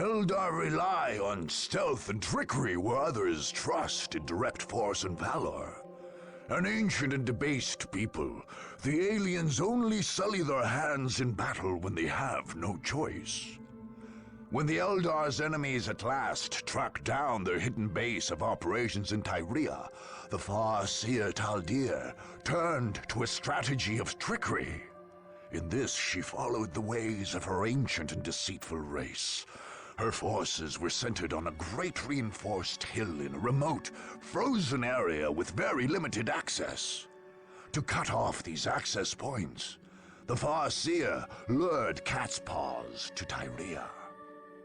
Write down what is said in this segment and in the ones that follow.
Eldar rely on stealth and trickery where others trust in direct force and valor. An ancient and debased people, the aliens only sully their hands in battle when they have no choice. When the Eldar's enemies at last tracked down their hidden base of operations in Tyria, the far-seer Taldir turned to a strategy of trickery. In this, she followed the ways of her ancient and deceitful race. Her forces were centered on a great reinforced hill in a remote, frozen area with very limited access. To cut off these access points, the far-seer lured Cat's Paws to Tyria.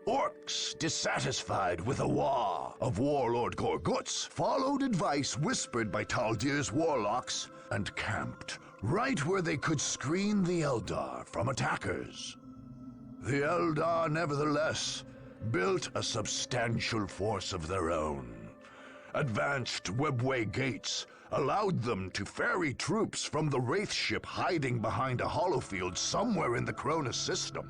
Orcs, dissatisfied with the war of Warlord Gorguts, followed advice whispered by Taldir's warlocks and camped right where they could screen the Eldar from attackers. The Eldar, nevertheless, built a substantial force of their own. Advanced webway gates allowed them to ferry troops from the Wraith ship hiding behind a holofield somewhere in the Cronus system.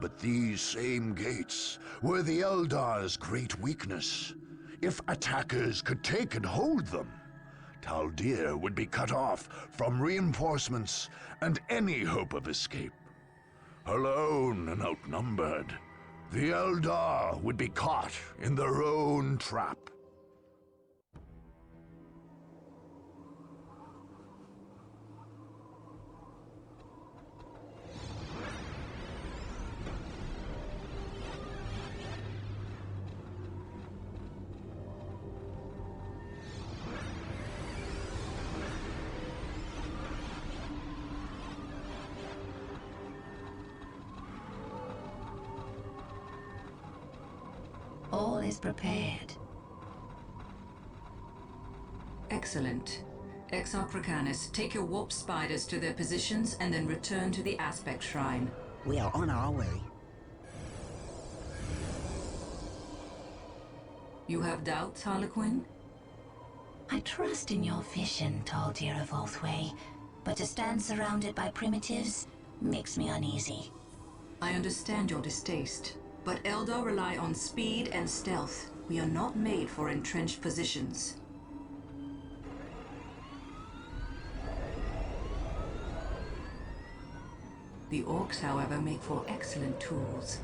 But these same gates were the Eldar's great weakness. If attackers could take and hold them, Taldir would be cut off from reinforcements and any hope of escape. Alone and outnumbered, the Eldar would be caught in their own trap. All is prepared. Excellent. Exarchracanus, take your warp spiders to their positions and then return to the Aspect Shrine. We are on our way. You have doubts, Harlequin? I trust in your vision, Taldir of Oathway, but to stand surrounded by primitives makes me uneasy. I understand your distaste, but Eldar rely on speed and stealth. We are not made for entrenched positions. The orcs, however, make for excellent tools.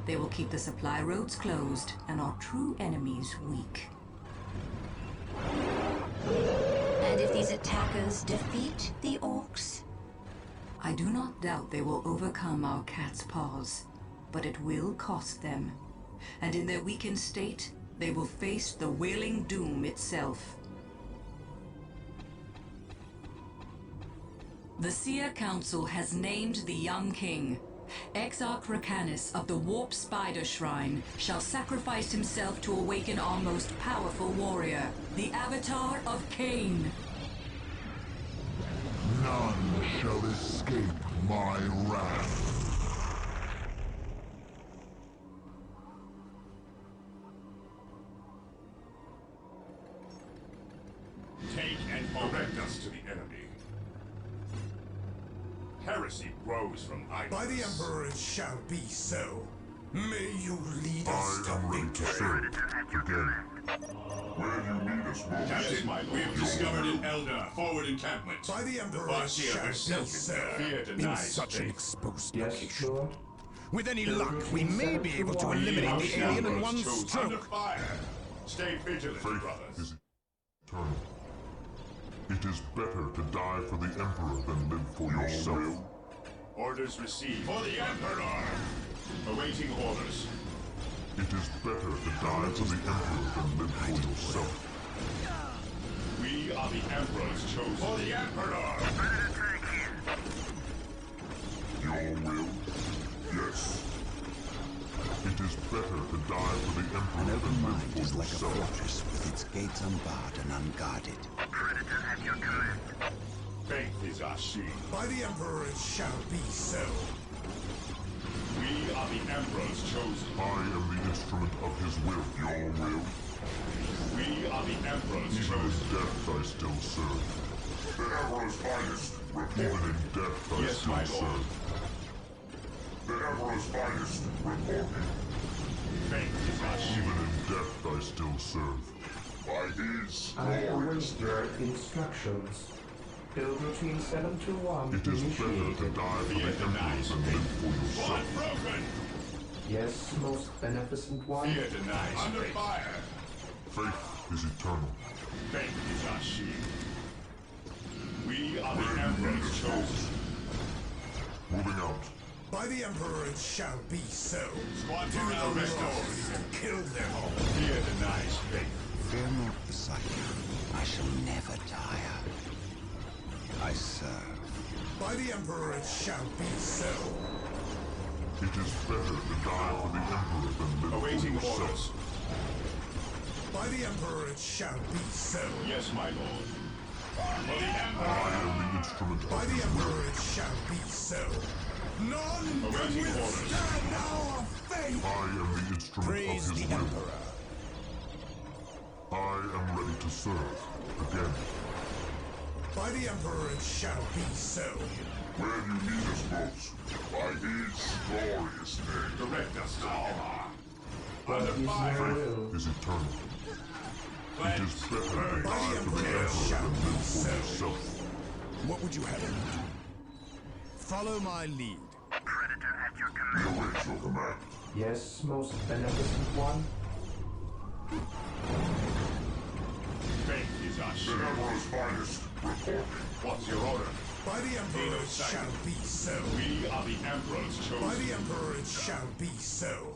They will keep the supply roads closed and our true enemies weak. And if these attackers defeat the orcs? I do not doubt they will overcome our Cat's Paws, but it will cost them. And in their weakened state, they will face the Wailing Doom itself. The Seer Council has named the young king. Exarchracanus of the Warp Spider Shrine shall sacrifice himself to awaken our most powerful warrior, the Avatar of Cain. None shall escape my wrath. Take and direct us to the enemy. Heresy grows from idleness. By the Emperor it shall be so. May you lead us to I am ready to victory. serve. Again. Where you need us most. Captain, we have discovered an Eldar forward encampment. By the Emperor The it Farseer shall be herself is so. there. Fear In denies such an faith. exposed Yes, location. sure. With any luck, we may be able to eliminate the alien in one Under stroke. fire. Stay vigilant, Faith brothers. is eternal. It is better to die for the Emperor than live for yourself. Orders received. For the Emperor! Awaiting orders. It is better to die for the Emperor than live for yourself. We are the Emperor's chosen. For the Emperor! Your will? Yes. It is better to die for the Emperor An open than live mind for is like a yourself. fortress with its gates unbarred and unguarded. Predator at your command. Faith is our shield. By the Emperor it shall be so. We are the Emperor's chosen. I am the instrument of his will. Your will? We are the Emperor's Even in chosen. death I still serve. The Emperor's finest. Even in death I Yes, still my lord. serve. The Emperor's finest. Reporting. Faith is our Even shield. in death I still serve. By his I glorious await your name. instructions. Build routine 721 It is better to initiated. die for the Fear Emperor denies than live for faith. Blood yourself. broken. Yes, most beneficent one. Fear denies under fire. Faith is eternal. Faith is our shield. We are the Emperor's chosen. Moving out. By the Emperor it shall be so. Squad To morale the restored. Lord and kill them all. Fear denies faith. Fear not the sight. I shall never tire. I serve. By the Emperor it shall be so. It is better to die for the Emperor than live Awaiting for yourself. orders. By the Emperor it shall be so. Yes, my lord. For the I Emperor. am the instrument By of the his will. Emperor it shall be so. None can Awaiting orders. withstand our fate. I am the instrument Praise of the his will. Emperor. I am ready to serve. Again. By the Emperor it shall be so. Where you need us most. By his glorious name. Direct us to Eldar. What Under is fire. your Faith will? is eternal. It Cleanse. is better to Burn. By the die for the Emperor Emperor shall than be live for so. yourself. What would you have me do? Follow my lead. Predator at your We command. await your command. Yes, most beneficent one. Faith is our The shield. Emperor's finest. Report. What's your order? By the Emperor it shall be so. We are the Emperor's By chosen. the Emperor it shall be so.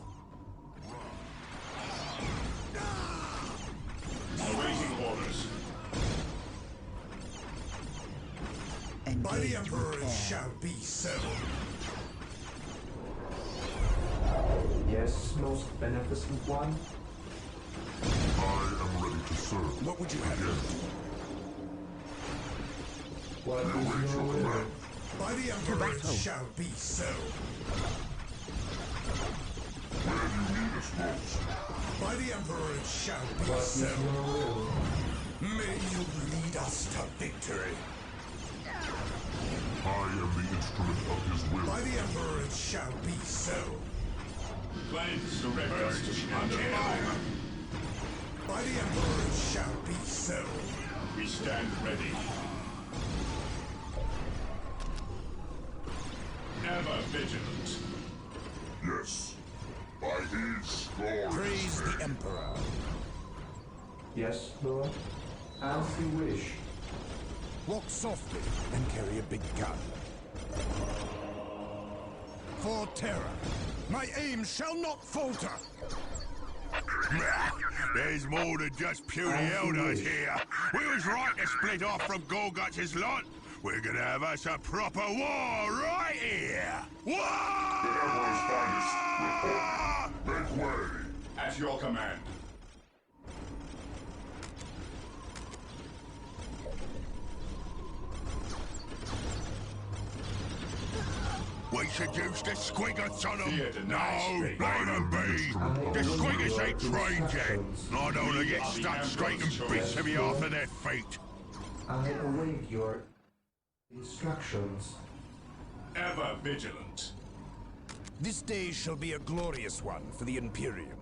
Awaiting orders. By the Emperor it shall be so. Yes, most beneficent one. I am ready to serve. What would you have me Again. do? What We await is your your will? command. By the Emperor it shall be so. Where you need us most. By the Emperor it shall be What is so. your will? May you lead us to victory. I am the instrument of his will. By the Emperor it shall be so. Cleanse. Direct us to under fire. By the Emperor it shall be so. We stand ready. Ever vigilant. Yes. By his glorious Praise name. the Emperor. Yes, Lord. As you wish. Walk softly and carry a big gun. For terror, my aim shall not falter. There's more than just puny Eldars here. We was right to split off from Gorguts' lot. We're gonna have us a proper war right here. War! The Emperor's finest. Report. Make way. At your command. We should use the squiggles on Fear them. denies No, faith. let them be. The squiggles ain't trained yet. I don't want to get We are the stuck straight Emperor's and bits choice. of me after their feet. I await your instructions. Ever vigilant. This day shall be a glorious one for the Imperium.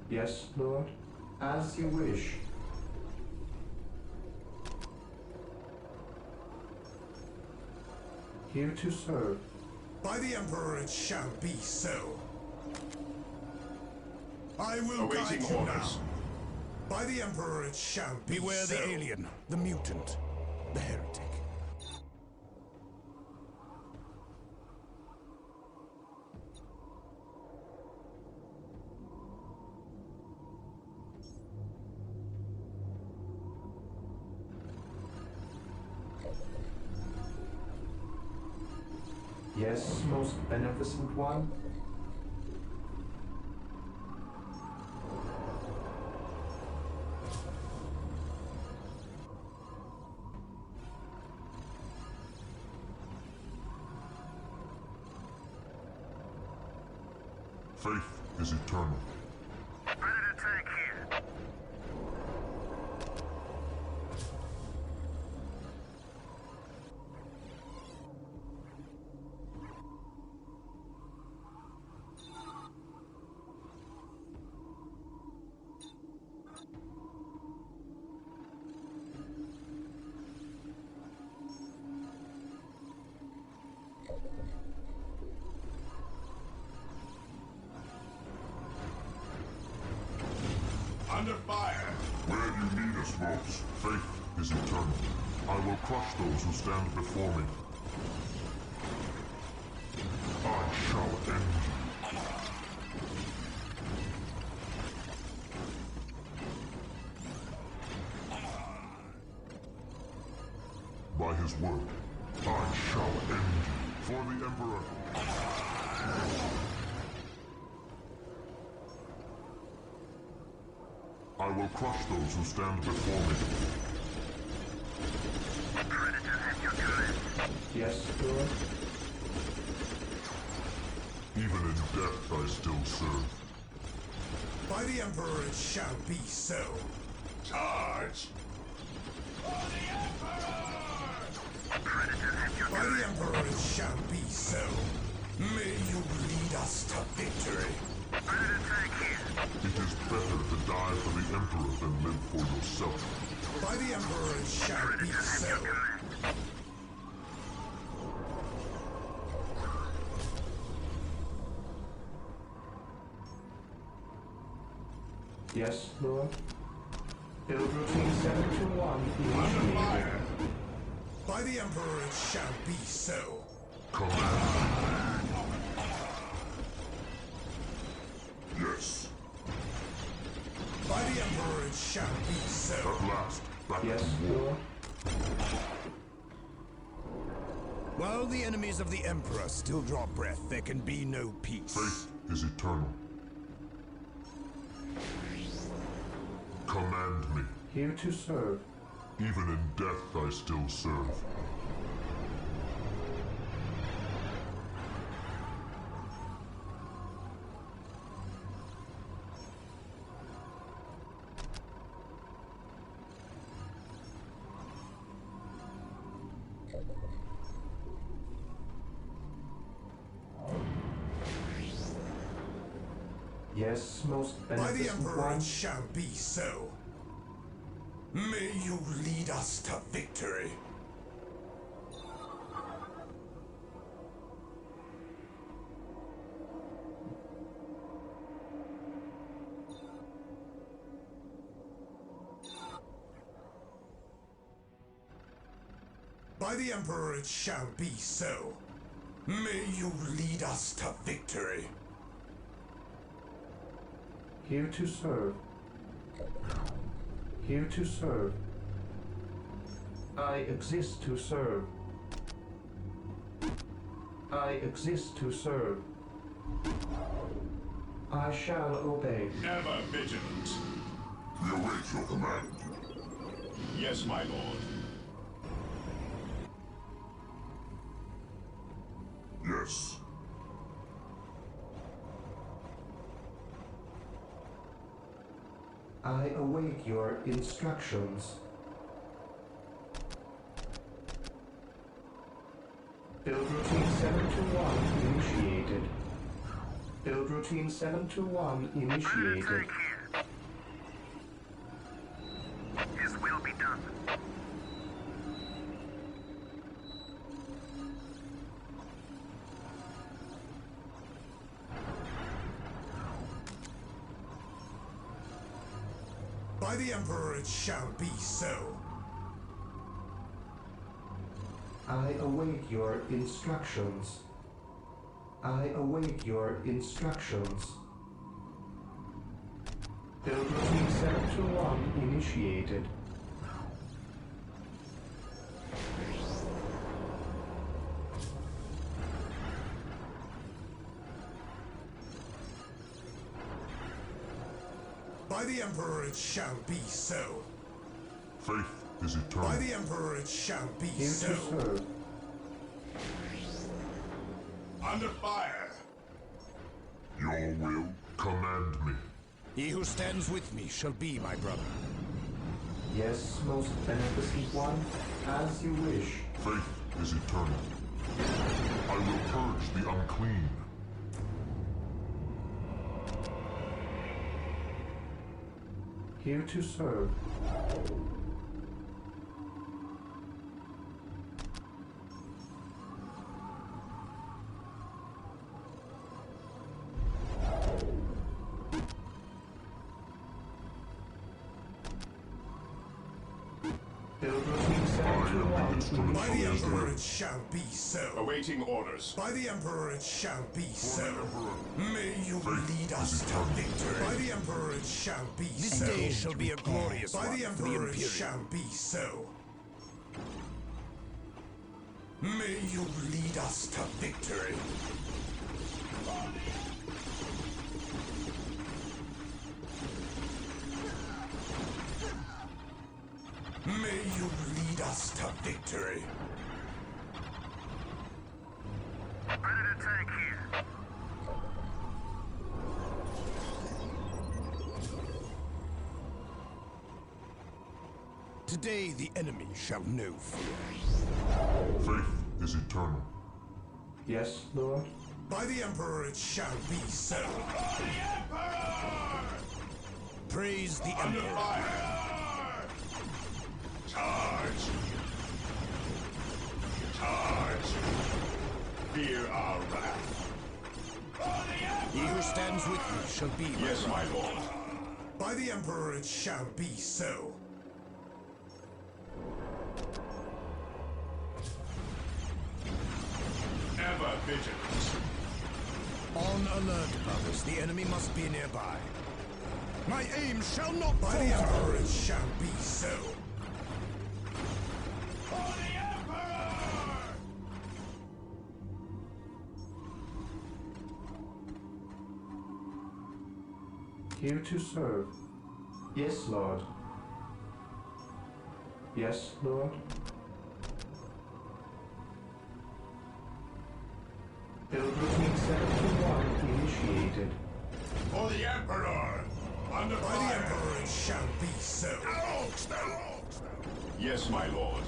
Yes, Lord. As you wish. Here to serve. By the Emperor it shall be so. I will Awaiting guide you orders. now. By the Emperor it shall be Beware so. the alien, the mutant, the heretic. Yes, most beneficent one. Faith is eternal. Predator tank here. fire! Where you need us most, faith is eternal. I will crush those who stand before me. I shall end you. By his word, I shall end you. For the Emperor. I will crush those who stand before me. Predator at your command. Yes, Lord. Even in death I still serve. By the Emperor it shall be so. Charge! Predator at your By the command. Emperor it shall be so. May you lead us to victory. Predator tank here. It is better to die for the Emperor than live for yourself. By the Emperor it shall be Predator at so. your command. Yes, Lord. Build routine 721 Under initiated. fire! By the Emperor it shall be so. Command. Yes. By the Emperor it shall be so. At last, back Yes, to war. Lord. While the enemies of the Emperor still draw breath, there can be no peace. Faith is eternal. Command me. Here to serve. Even in death I still serve. Yes, most By the beneficent Emperor one. it shall be so. May you lead us to victory. By the Emperor it shall be so. May you lead us to victory. Here to serve. Here to serve. I exist to serve. I exist to serve. I shall obey. Ever vigilant. We await your command. Yes, my lord. Yes. I await your instructions. Build routine 721 initiated. Build routine 721 Predator initiated. tank here. His will be done. By the Emperor it shall be so. I await your instructions. I await your instructions. Build routine 721 initiated. By the Emperor it shall be so. Faith is eternal. By the Emperor it shall be Here so. to serve. Under fire! Your will, command me. He who stands with me shall be my brother. Yes, most beneficent one, as you wish. Faith is eternal. I will purge the unclean. Here to serve. 721 By the Emperor it shall be so. Awaiting orders. By the Emperor it shall be so. May you lead us to victory. By the Emperor it shall be so. This day shall be a glorious By one the for the Emperor it Imperium. shall be so. May you lead us to victory. May you lead us to victory. Ready to take here. Today the enemy shall know fear. Faith is eternal. Yes, Lord? By the Emperor it shall be so. Praise the Under Emperor. fire! Charge! Charge! Fear our wrath. He who stands with me shall be my Yes, my lord. By the Emperor it shall be so. Ever vigilant. On alert, brothers. The enemy must be nearby. My aim shall not By the falter. Emperor it shall be so. Here to serve. Yes, Lord. Yes, Lord. Routine 721 initiated. For the Emperor! Under By the fire! Emperor it shall be so. Yes, my lord.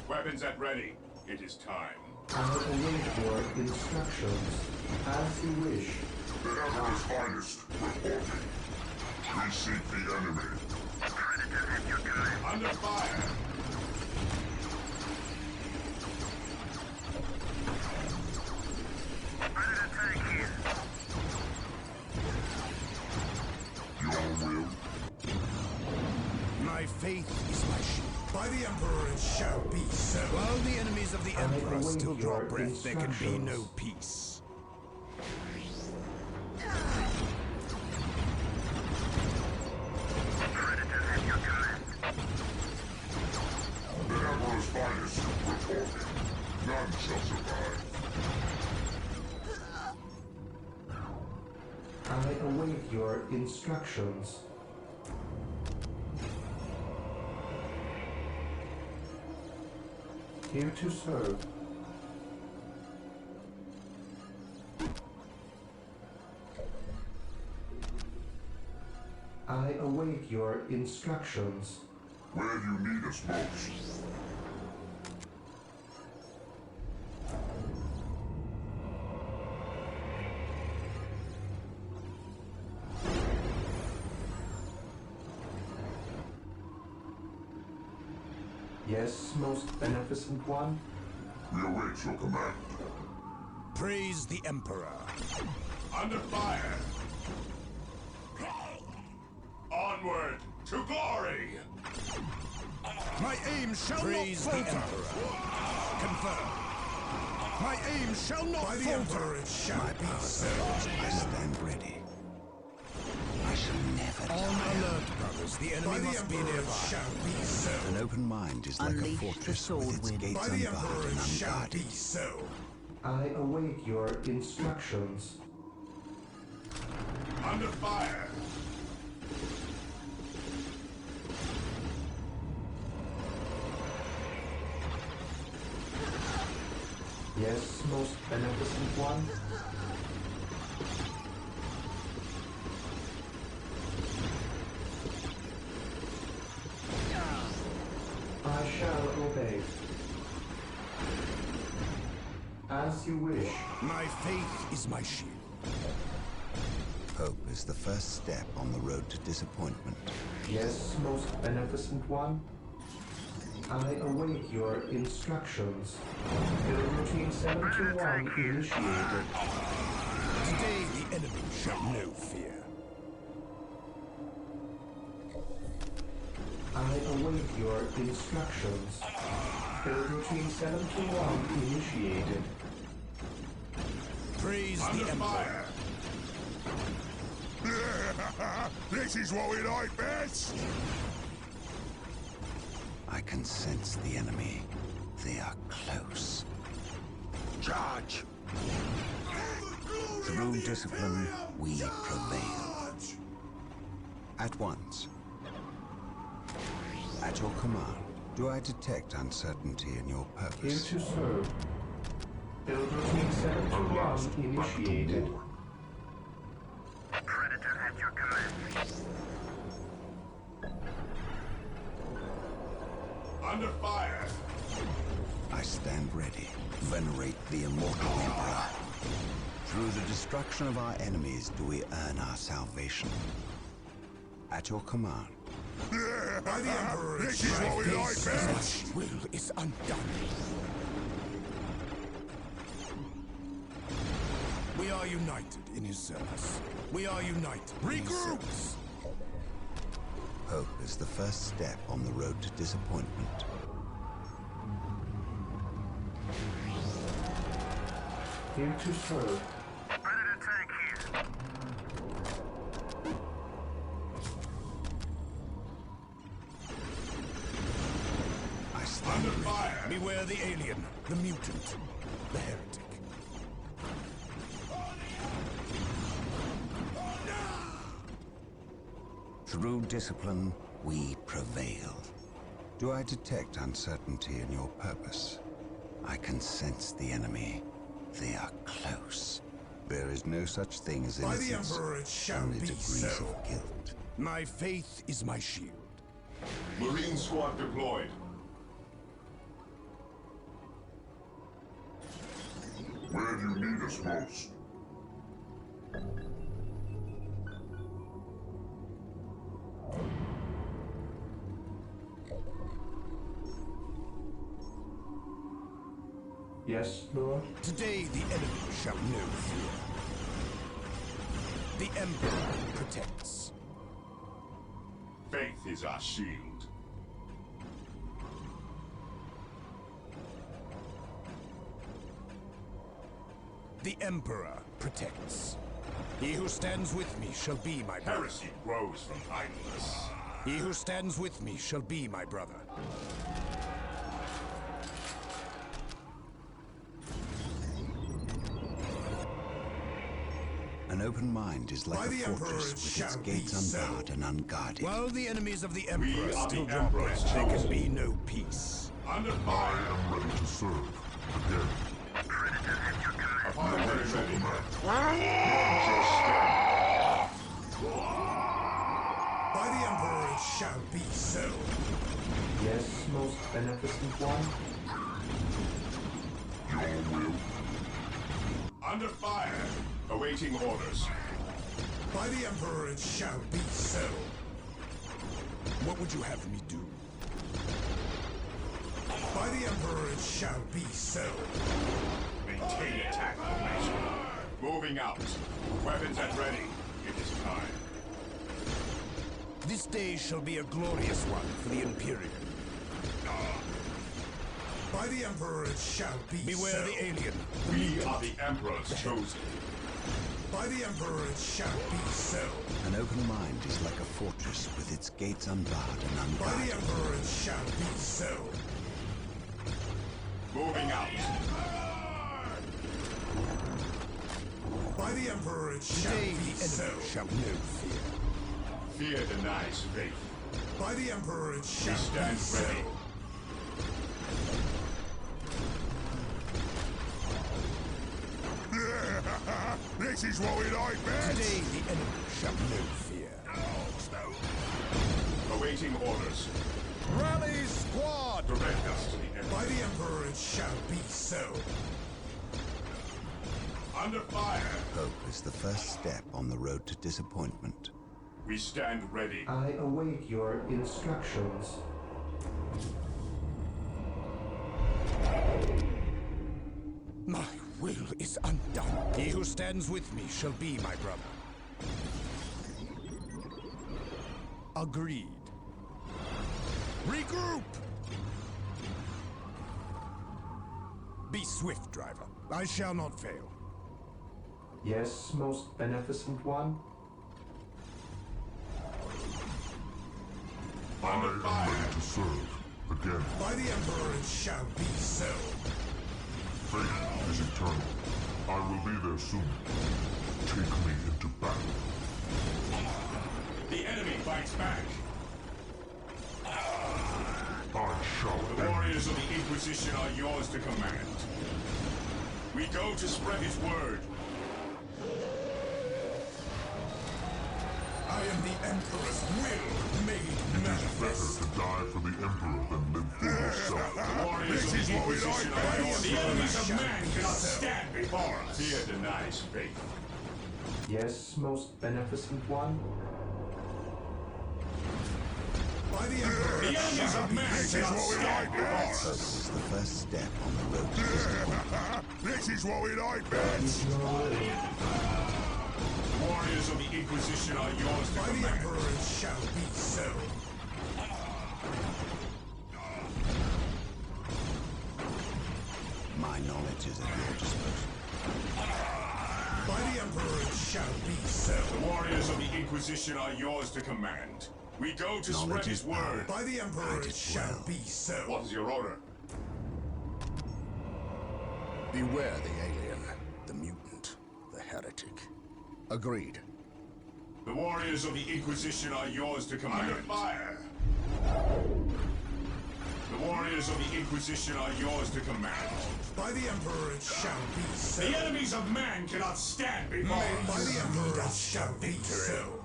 Weapons at ready. It is time. I await your instructions. As you wish. The Emperor's finest reporting. We seek the enemy. Predator at your command. Under fire! Ready to take here. Your will. My faith is my shield. By the Emperor it shall be so. While the enemies of the Emperor await still draw your breath, there can be no instructions. peace. Predator at your command. The Emperor's finest reporting. None shall survive. I await your instructions. Here to serve. I await your instructions. Where you need us most. Yes, most beneficent one. We await your command. Praise the Emperor. Under fire! Onward to glory! My aim shall Praise not the falter. Confirm. My aim shall not By the falter. Emperor it shall be so. I stand ready. I shall never On die. alert, brothers. The enemy By the must be Emperor it nearby. shall be so. An open mind is like a Unleash the fortress sword with its wind. gates By the unbarred Emperor and it shall unguarded. be so. I await your instructions. Under fire! Yes, most beneficent one. I shall obey. As you wish. My faith is my shield. Hope is the first step on the road to disappointment. Yes, most beneficent one. I await your instructions. Routine 721 initiated. Today the enemy shall know fear. I await your instructions. Build routine 721 initiated. Praise the Emperor. This is what we like best! I can sense the enemy. They are close. Charge! Through discipline, we prevail. At once. At your command, do I detect uncertainty in your Here purpose? to serve. Build routine 721 initiated. Predator at your command. Under fire! I stand ready. Venerate the immortal Emperor. Through the destruction of our enemies do we earn our salvation. At your command. By the Emperor, This is what we like best! my will is undone. We are united in his service. We are united in his service. Hope is the first step on the road to disappointment. Here to serve. Predator tank here. I stand ready. Fire! Beware the alien, the mutant, the heretic. Through discipline, we prevail. Do I detect uncertainty in your purpose? I can sense the enemy. They are close. There is no such thing as By the innocence, Emperor it shall only be degrees so. of guilt. My faith is my shield. Marine squad deployed. Where do you need us most? Yes, Lord? Today the enemy shall know fear. The Emperor protects. Faith is our shield. The Emperor protects. He who stands with me shall be my brother. Heresy grows from idleness. He who stands with me shall be my brother. An open mind is like By a the Emperor fortress it with its shall be gates so. unbarred and unguarded. While the enemies of the We Emperor are still the draw Emperor's breath, there can chosen. be no peace. Under I fire! am ready to serve. Again. Predator at your command. Upon very ready. By the Emperor it shall be so. Yes, most beneficent one? Your will. Under fire! Awaiting orders. By the Emperor it shall be so. What would you have me do? By the Emperor it shall be so. Maintain attack formation. Moving out. Weapons at ready. It is time. This day shall be a glorious one for the Imperium. By the Emperor it shall be Beware so. the alien. We are the Emperor's chosen. By the Emperor it shall be so. An open mind is like a fortress with its gates unbarred and By the unguarded. Emperor it shall be so. Moving out. By the Emperor it shall be so. Shall know fear. Fear denies faith. By the Emperor it We shall stand be so. ready. This is what we like best! Today the enemy shall know fear. Awaiting orders. Rally squad! Direct us to the By Emperor. the Emperor it shall be so. Under fire. Hope is the first step on the road to disappointment. We stand ready. I await your instructions. My will is undone. He who stands with me shall be my brother. Agreed. Regroup! Be swift, driver. I shall not fail. Yes, most beneficent one. I am ready to serve. Again. By the Emperor it shall be so. Fate is eternal. I will be there soon. Take me into battle. The enemy fights back. I shall The warriors of the Inquisition are yours to command. We go to spread his word. I am the Emperor's will made It is manifest. better to die for the Emperor than live for yourself. The warriors of the Inquisition are yours. The enemies of man cannot stand before us. Fear denies faith. Yes, most beneficent one. By the Emperor The it enemies shall of be man so. cannot stand before us. This is the first step on the road to disappointment. This is what we like best! The warriors of the Inquisition are yours to By the command. Emperor it shall be so. My knowledge is at your disposal. By the Emperor it shall be so. The warriors of the Inquisition are yours to command. We go to spread Knowledge his is power. word. By the Emperor Hide it it shall well. be so. What is your order? Beware the alien, the mutant, the heretic. Agreed. The warriors of the Inquisition are yours to command. Under fire! The warriors of the Inquisition are yours to command. By the Emperor it shall be so. The enemies of man cannot stand before By us. the Emperor it shall be so.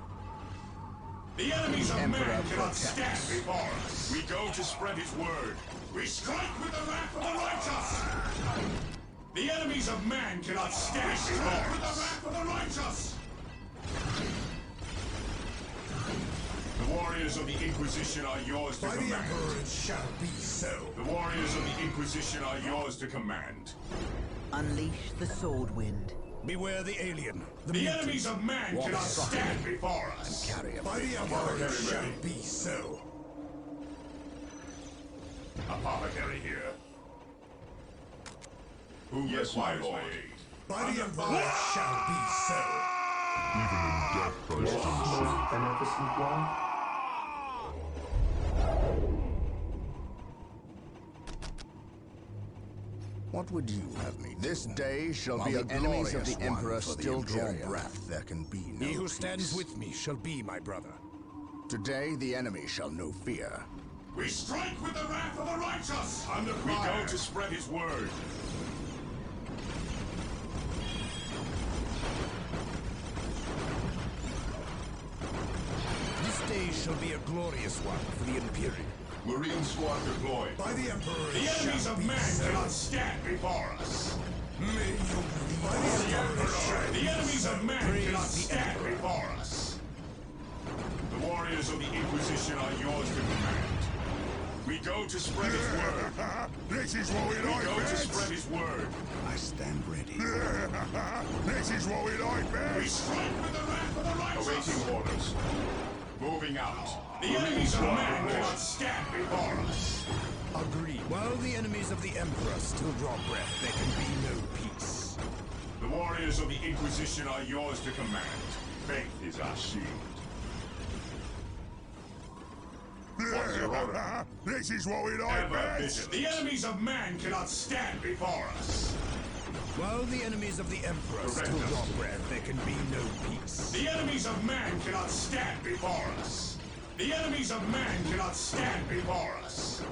The enemies of man cannot stand before us. We go to spread his word. We strike with the wrath of the righteous. The enemies of man cannot stand before us. With the wrath of the righteous. The warriors of the Inquisition are yours to By the command. Emperor it shall be so. The warriors of the Inquisition are yours to command. Unleash the sword wind. Beware the alien, the The mutant. enemies of man Walk cannot softly stand before us. Carry a By the big Emperor it Apothecary shall ready. be so. Apothecary here. Who requires my aid? By the Emperor it shall be so. Even in death I Yes, stand safe. most beneficent one. What would you have me do? This day shall be While a the enemies of glorious the Emperor one for the still draw Imperium. breath, there can be no He who peace. stands with me shall be my brother. Today the enemy shall know fear. We strike with the wrath of the righteous! Under fire! We go to spread his word. This day shall be a glorious one for the Imperium. Marine squad deployed. By the Emperor The it enemies shall of be man so. cannot stand before us. May you lead By us the to Emperor! The enemies so. of man Praise cannot the stand Emperor. before us. The warriors of the Inquisition are yours to command. We go to spread his word. This is what we We go to spread his word. I stand ready. This is what we like We strike with the wrath of the righteous. Awaiting orders. Moving out. The enemies of man cannot stand before us. Agreed. While the enemies of the Emperor still draw breath, there can be no peace. The warriors of the Inquisition are yours to command. Faith is our shield. What's your order? This is what we Ever vigilant. The enemies of man cannot stand before us. While the enemies of the Emperor Correct still us. draw breath, there can be no peace. The enemies of man cannot stand before us. The enemies of man cannot stand before us.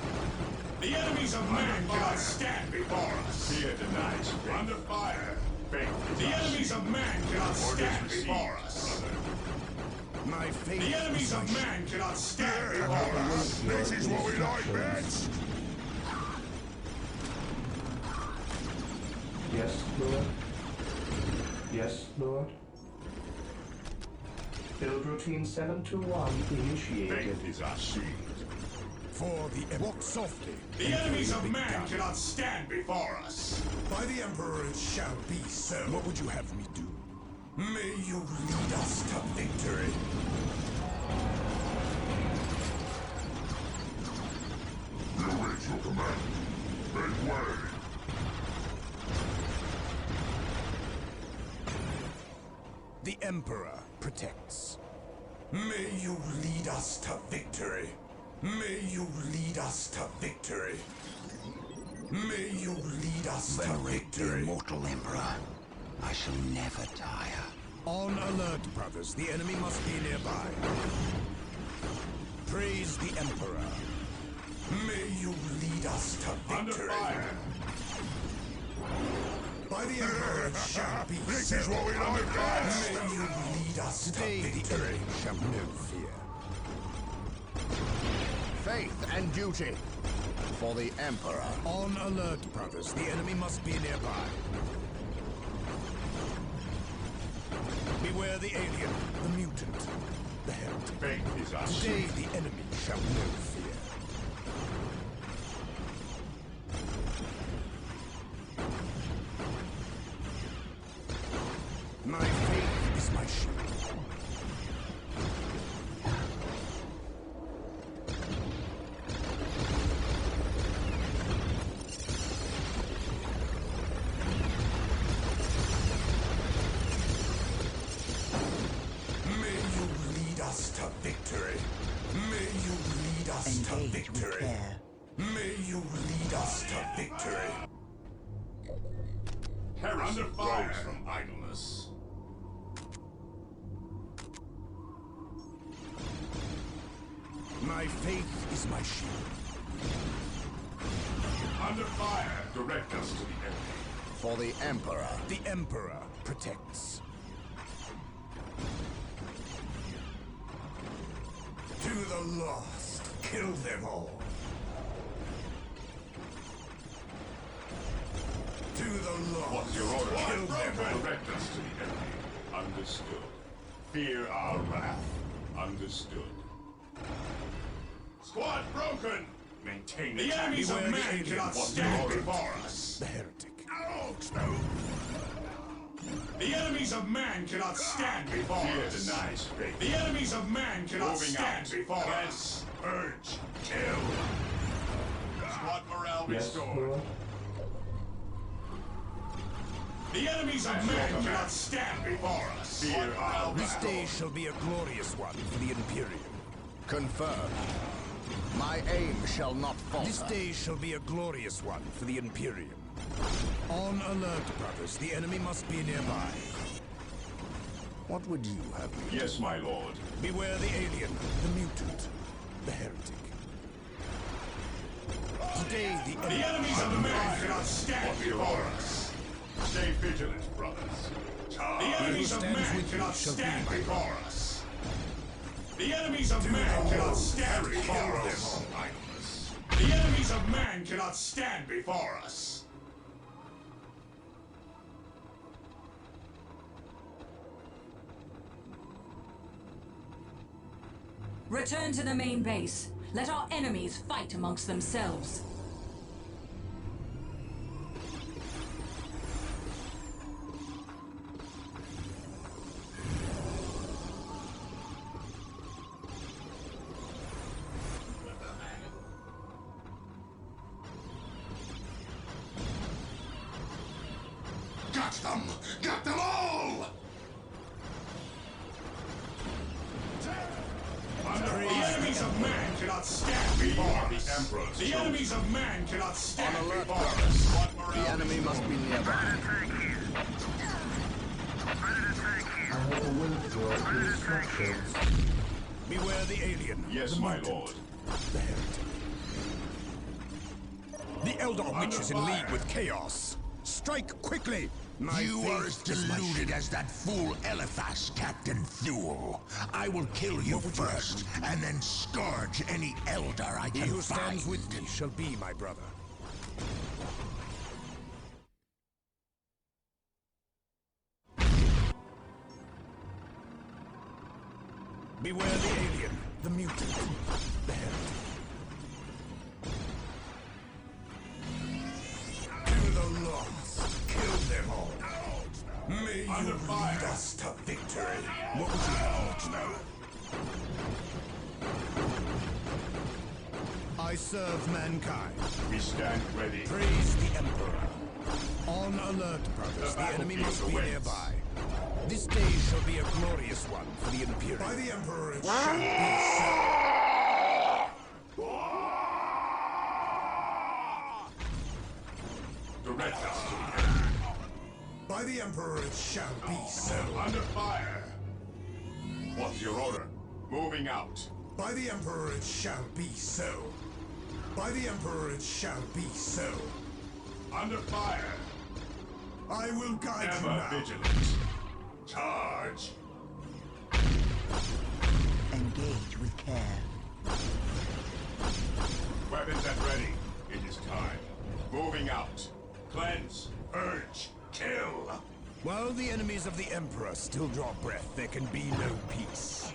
The enemies of man cannot stand before us. Fear denies faith. Under fire. Faith is The our enemies shield. of man cannot stand Orders before received, us. brother. My faith The enemies is of my man cannot stand before us. This is what we like best. Yes, Lord. Yes, Lord. Build routine 721 initiated. Faith is our shield. For the walk softly. The enemies of man cannot stand before us. By the Emperor it shall be so. What would you have me do? May you lead us to victory. Emperor protects. May you lead us to victory. May you lead us to victory. May you lead us to Venerate the victory. immortal Emperor. I shall never tire. On alert, brothers. The enemy must be nearby. Praise the Emperor. May you lead us to Under victory. fire. By the Emperor it shall be This so. is what we like best. May you lead us to Today the victory. enemy shall know fear. Faith and duty for the Emperor. On alert, brothers. The enemy must be nearby. Beware the alien, the mutant, the heretic. Faith is our Today shield. the enemy shall know fear. My faith is my shield. May you lead us to victory. May you lead us to Engage with victory. care. May you lead us to victory. Heresy grows from idleness. My faith is my shield. Under fire. Direct us to the enemy. For the Emperor. The Emperor protects. To the lost, kill them all. To the lost, What's your order? kill them all. Direct us to the enemy. Understood. Fear our wrath. Understood. Squad broken! Maintain the enemies of Beware the man alien. cannot What's stand your order? before us. The heretic. The enemies of man cannot stand before us. Denies faith. The enemies of man cannot stand before us. Urge. Kill. Squad morale restored. The enemies of man cannot stand before us. Fear our This battle. day shall be a glorious one for the Imperium. Confirmed. My aim shall not falter. This day shall be a glorious one for the Imperium. On alert, brothers. The enemy must be nearby. What would you have me? Yes, my lord. Beware the alien, the mutant, the heretic. Today the The enemy enemies of man cannot stand before us. Stay vigilant, brothers. The enemies of stands man with you cannot shall be stand my before us. The enemies of man cannot stand before us. The enemies of man cannot stand before us. Return to the main base. Let our enemies fight amongst themselves. Got them! Got them all! The enemies of man cannot stand before us. The enemies of man cannot stand before us. The enemy must be nearby. Beware the alien. Yes, the my mutant, lord. The heretic. The Eldar witch is in league with chaos. Strike quickly! My You faith are as is my deluded as that fool Eliphas, Captain Thule. I will kill you first, and then scourge any Eldar I He can who find. stands with me shall be my brother. Beware the alien, the mutant, the heretic. To the lost, kill them all. May you lead us to victory. What would you have me to know? I serve mankind. We stand ready. Praise the Emperor. On alert, brothers. The The enemy must be battlefield nearby. This day shall be a glorious one for the Imperium. By the Emperor it shall be so. Direct us to the enemy. By the Emperor it shall be so. Under fire. What's your order? Moving out. By the Emperor it shall be so. By the Emperor it shall be so. Under fire. I will guide you Ever now. vigilant. Charge. Engage with care. Weapons at ready. It is time. Moving out. Cleanse. Purge. Kill. While the enemies of the Emperor still draw breath, there can be no peace.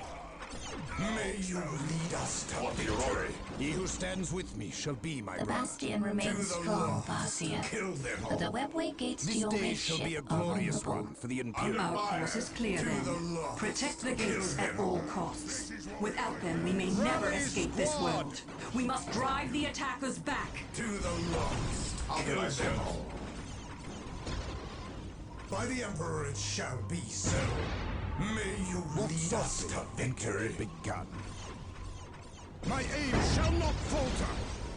May you lead us to What's your victory. order? He who stands with me shall be my The brother. bastion remains strong, Farseer. Kill them But the all. webway gates to This your day red shall be a ship are glorious vulnerable. one for the Imperium. Under Our course is clear To then. the lost. Protect the gates Kill at them all all. costs. Without them, we may never Rally escape this squad! world. We must drive the attackers back. To the lost. How can Kill I say them this? all. By the Emperor it shall be so. May you Walk lead us softly to and carry a victory. big gun. My aim shall not falter,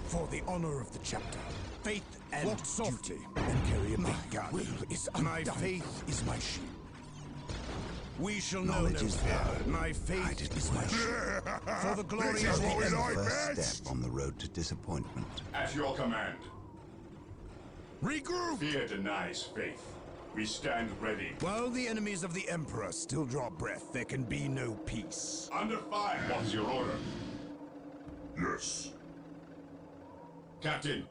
for the honor of the chapter. Faith and Walk softly duty. and carry a big gun. will is My undone. faith is my shield. We shall know Knowledge no is fear. power. My faith is my shield. For the glory This of is the what we Emperor. like First best. step on the road to disappointment. At your command. Regroup! Fear denies faith. We stand ready. While the enemies of the Emperor still draw breath, there can be no peace. Under fire. What's your order? Yes. Captain,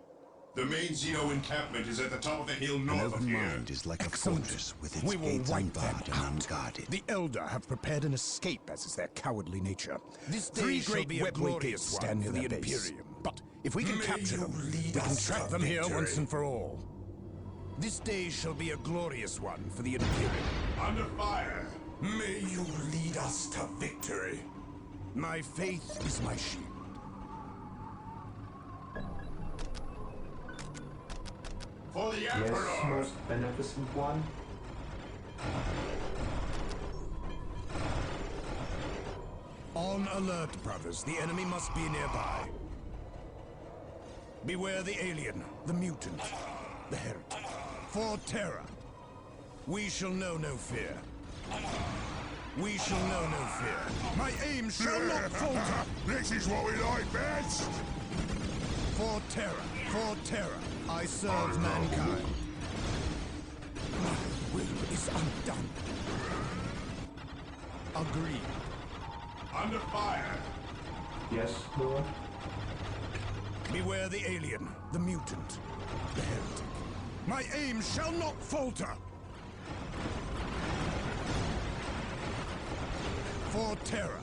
the main Xeno encampment is at the top of the hill An north of open here. mind is like Excellent. a fortress with its We will gates wipe them unbarred and out. unguarded. The Eldar have prepared an escape, as is their cowardly nature. This day Three shall great be a webway glorious gates one stand for near the their base. Imperium. But if we can May capture you them, lead we can us trap to them here victory. once and for all. This day shall be a glorious one for the Imperium. Under fire. May you lead us to victory. My faith is my shield. For the Yes, Emperor. most beneficent one. On alert, brothers. The enemy must be nearby. Beware the alien, the mutant, the heretic. For terror. We shall know no fear. We shall know no fear. My aim shall not falter. This is what we like best. For terror, I serve mankind. My will is undone. Agreed. Under fire. Yes, Lord. Beware the alien, the mutant, the heretic. My aim shall not falter. For terror.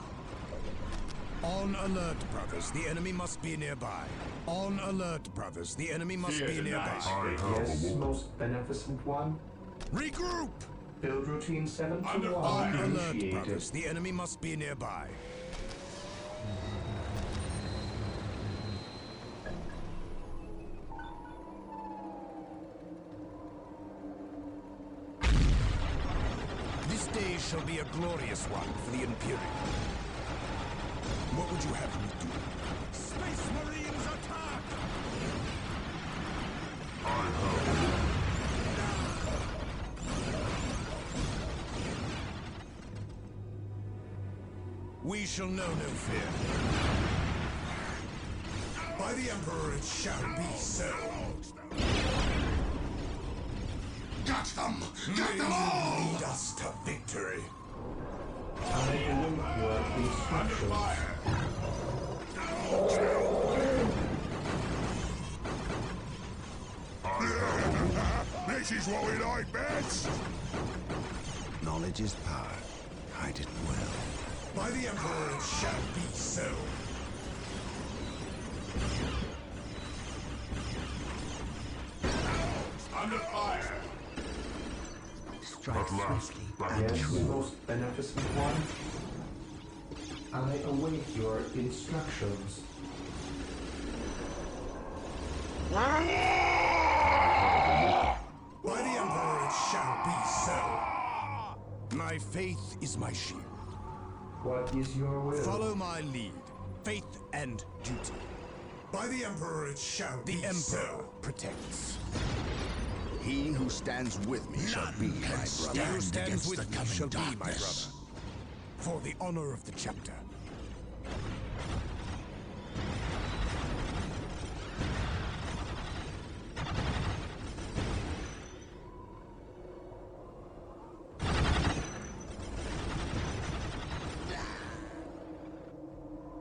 On alert, brothers. The enemy must be nearby. On alert, brothers. The enemy must Fear be nearby. denies Yes, most beneficent one. Regroup! Build routine 7 Under to 1 fire. On alert, initiated. brothers. The enemy must be nearby. This day shall be a glorious one for the Imperium. What would you have me do? Space Marines attack! We shall know no fear. By the Emperor it shall be so. Got them! May Got them you all! lead us to victory. I await your Under instructions. fire. This is what we like best. Knowledge is power. Hide it well. By the Emperor it shall be so. Under fire. Strike swiftly and Yes, true. most beneficent one. I await your instructions. By the Emperor it shall be so. My faith is my shield. What is your will? Follow my lead. Faith and duty. By the Emperor it shall be so. The Emperor protects. He who stands with me shall be my brother. He who stands with me shall be my darkness. brother. For the honor of the chapter.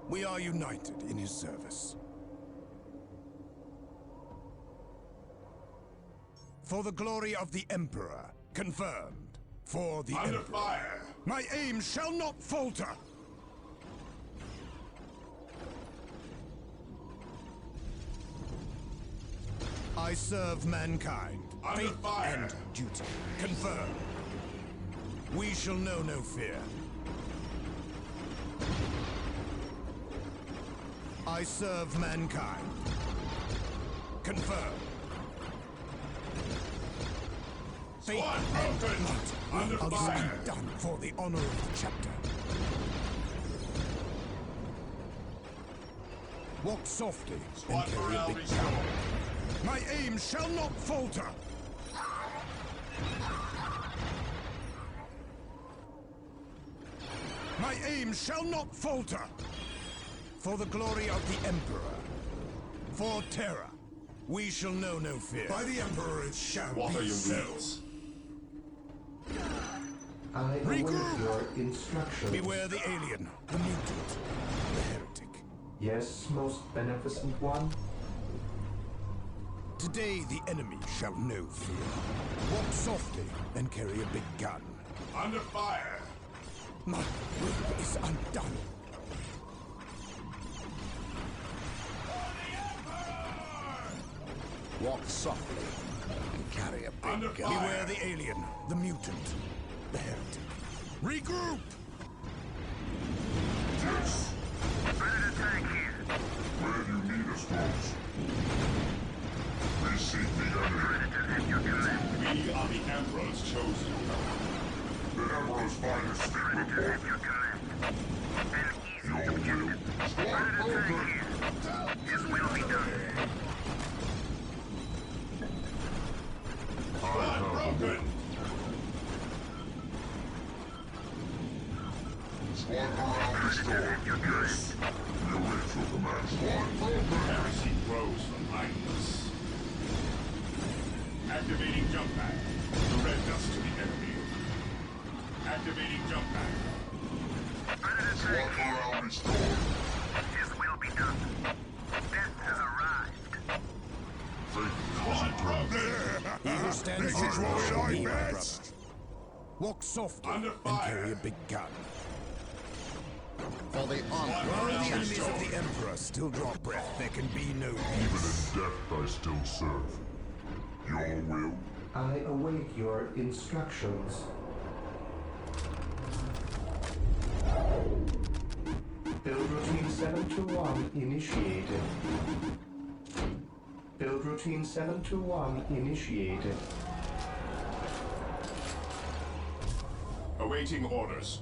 We are united in his service. For the glory of the Emperor, confirmed. For the Under Emperor. fire! My aim shall not falter! I serve mankind. Under Faith fire. and duty. Confirmed. We shall know no fear. I serve mankind. Confirmed. Faith Squad and broken. might Under will fire. be done for the honor of the chapter. Walk softly and Squad carry a morale big restored. gun. My aim shall not falter. My aim shall not falter. For the glory of the Emperor. For Terra. We shall know no fear. By the Emperor it shall What are be your so. wills? I await Regroup. your instructions. Beware the alien, the mutant, the heretic. Yes, most beneficent one. Today the enemy shall know fear. Walk softly and carry a big gun. Under fire! My will is undone. Walk softly and carry a big Under gun. fire. Beware the alien, the mutant, the heretic. Regroup! Yes. Predator tank here. Where do you need us most? We seek the enemy. Predator at your command. We are the Emperor's chosen. The Emperor's finest stick with Predator at more. your command. An easy Your will. objective. Squad Predator tank broken. here. His will be done. Squad broken! Squad morale restored. Yes. We await your command. Squad broken. Heresy grows from blindness. Activating jump pad. Direct us to the enemy. Activating jump pad. Predator Squad tank here. morale restored. His will be done. Death has arrived. Faith Squad is broken! eternal. He who stands This with is me what shall I be my brother. best. Walk softly Under and fire. carry a big gun. For the honor Squad of While the morale enemies of restored. the Emperor still draw breath, there can be no Even peace. in death I still serve. Your will. I await your instructions. Build routine 721 initiated. Build routine 721 initiated. Awaiting orders.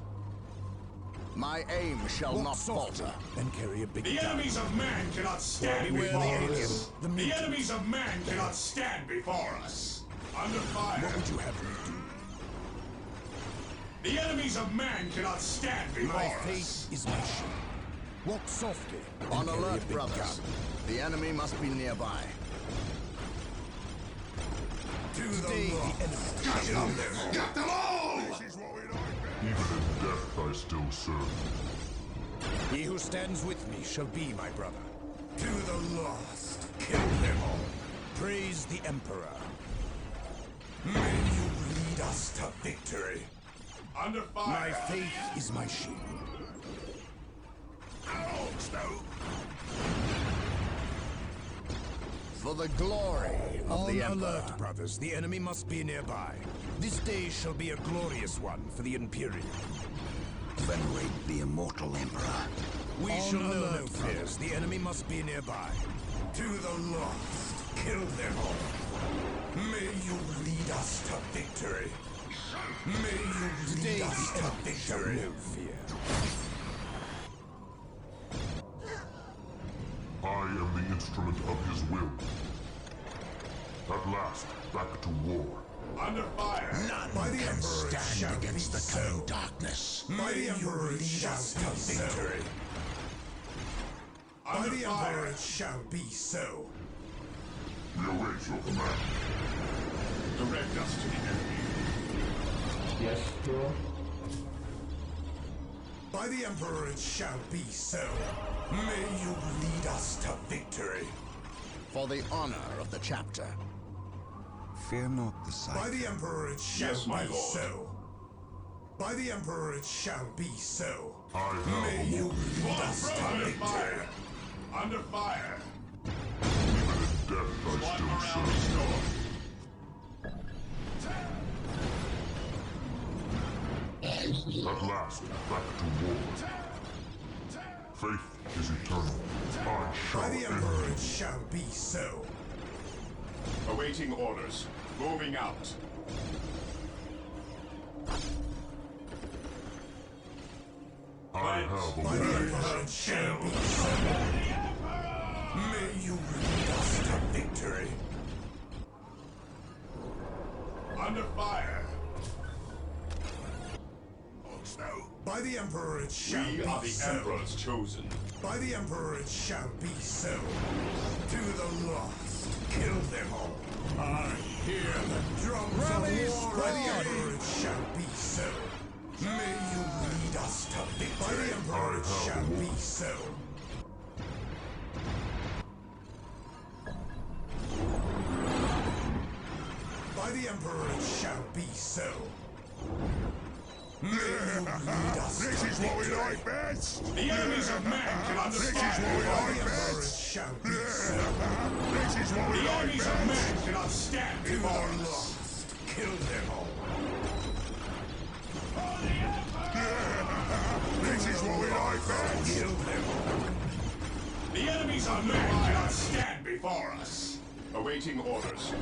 My aim shall Walk not softly falter. and carry a big The gun. enemies of man cannot stand Beware the before alien, us. the The mutant. enemies of man cannot stand before us. Under fire. What would you have me do? The enemies of man cannot stand before My us. faith is my shield. Walk softly and On carry a alert, big brothers. gun. The enemy must be nearby. Today the enemy Get them all! This is what we like. Even in death I still serve. He who stands with me shall be my brother. To the last, kill them all. Praise the Emperor. May you lead us to victory. Under My fire. faith is my shield. For the glory of On the Emperor. alert, brothers. The enemy must be nearby. This day shall be a glorious one for the Imperium. Venerate the immortal Emperor. We shall know no fears. The enemy must be nearby. To the last. kill them all. May you lead us to victory. May you lead us to victory. No fear. I am the instrument of his will. At last, back to war. Under fire! None By the can Emperor it stand shall against be the coming so. darkness. By the Emperor it shall be victory. By Under the fire! Emperor it shall be so. We await your command. Direct us to the enemy. Yes, Lord. By the Emperor it shall be so. May you lead us to victory. For the honor of the chapter. Fear not the sight. By the Emperor it shall Yes, my be lord. so. By the Emperor it shall be so. I have May you awoken. lead us to Under victory. fire! Under fire! Even in death I One still around serve. restored. At last, back to war. Faith is eternal. I shall By the end Emperor you. it shall be so. Awaiting orders. Moving out. I have By the awoken. Emperor it shall be so. May you lead us to victory. Under fire! By the Emperor it shall We be are the so. Emperor's chosen. By the Emperor it shall be so. To the lost, kill them all. I hear the drums Rallies of war. By the forward. Emperor it shall be so. May you lead us to victory. By the Emperor it shall be so. By the Emperor it shall be so. May you lead us This to is what we victory. like best. The enemies of man cannot This is stand what we before By the like Emperor it best. shall be so. This is what we The like enemies of best. man cannot stand To the before us. lost, kill them all. This is what we like best. Kill them all. The enemies of man cannot stand before us. Awaiting orders.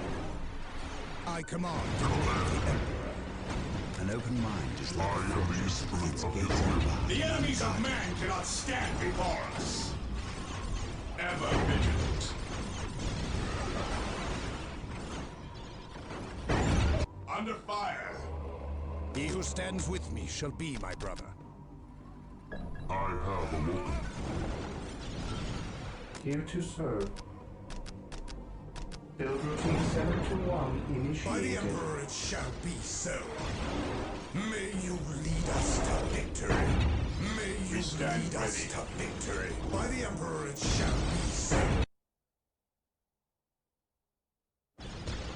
I command. An open mind is like I a am the fortress with instrument its of gates his will. unbarred. The enemies of man cannot stand before us. Ever vigilant. Under fire. He who stands with me shall be my brother. I have awoken. Here to serve. Build routine 721 By the initiated. Emperor it shall be so. May you lead us to victory. May you stand lead us ready. to victory. By the Emperor it shall be so.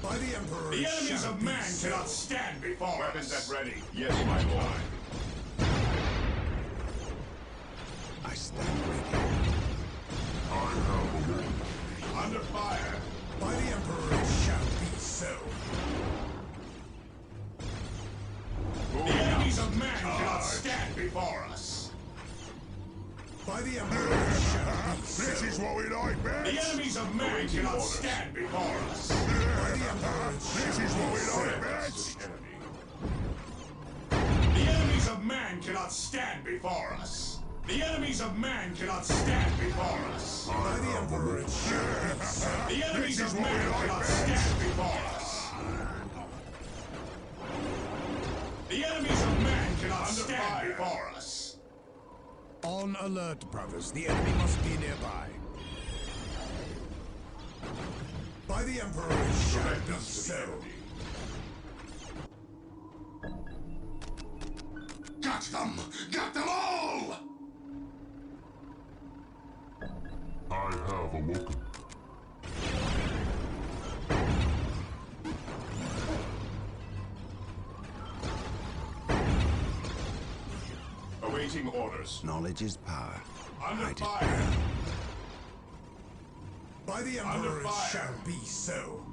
By the Emperor The it enemies shall of be man so. cannot stand before Weapons at ready. Yes, my lord. I stand ready. I have awoken. Under fire. By the Emperor it shall be so. The enemies of man cannot stand before us. By the Emperor it shall be so. This is what we like The best. enemies of man cannot stand before us. By the Emperor it shall This is what we like Surrender us best. to the enemy. The enemies of man cannot stand before us. The enemies of man cannot stand before us. By the Emperor it shall be so. The enemies This is of what we man like cannot best. stand before us. The enemies of man cannot stand before us. On alert, brothers. The enemy must be nearby. By the Emperor it shall Direct be us to the so. enemy. Got them! Got them all! I have awoken. Awaiting orders. Knowledge is power. Under Hide it. fire. By the Under Emperor it fire. shall be so.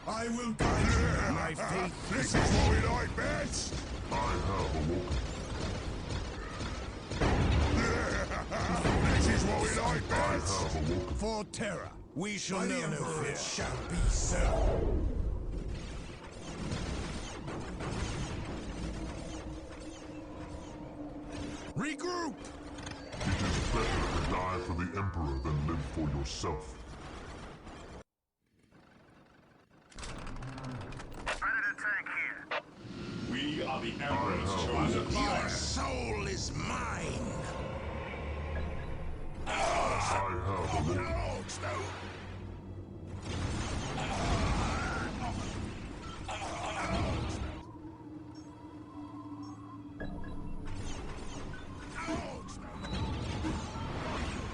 I will guide you. My faith. This is what we like best. I have awoken. This is what we like I best. have awoken. For Terra. We shall know no fear. It shall be so. Regroup! It is better to die for the Emperor than live for yourself. Predator tank here. We are the Emperor's chosen Your fire. soul is mine! I have awoken.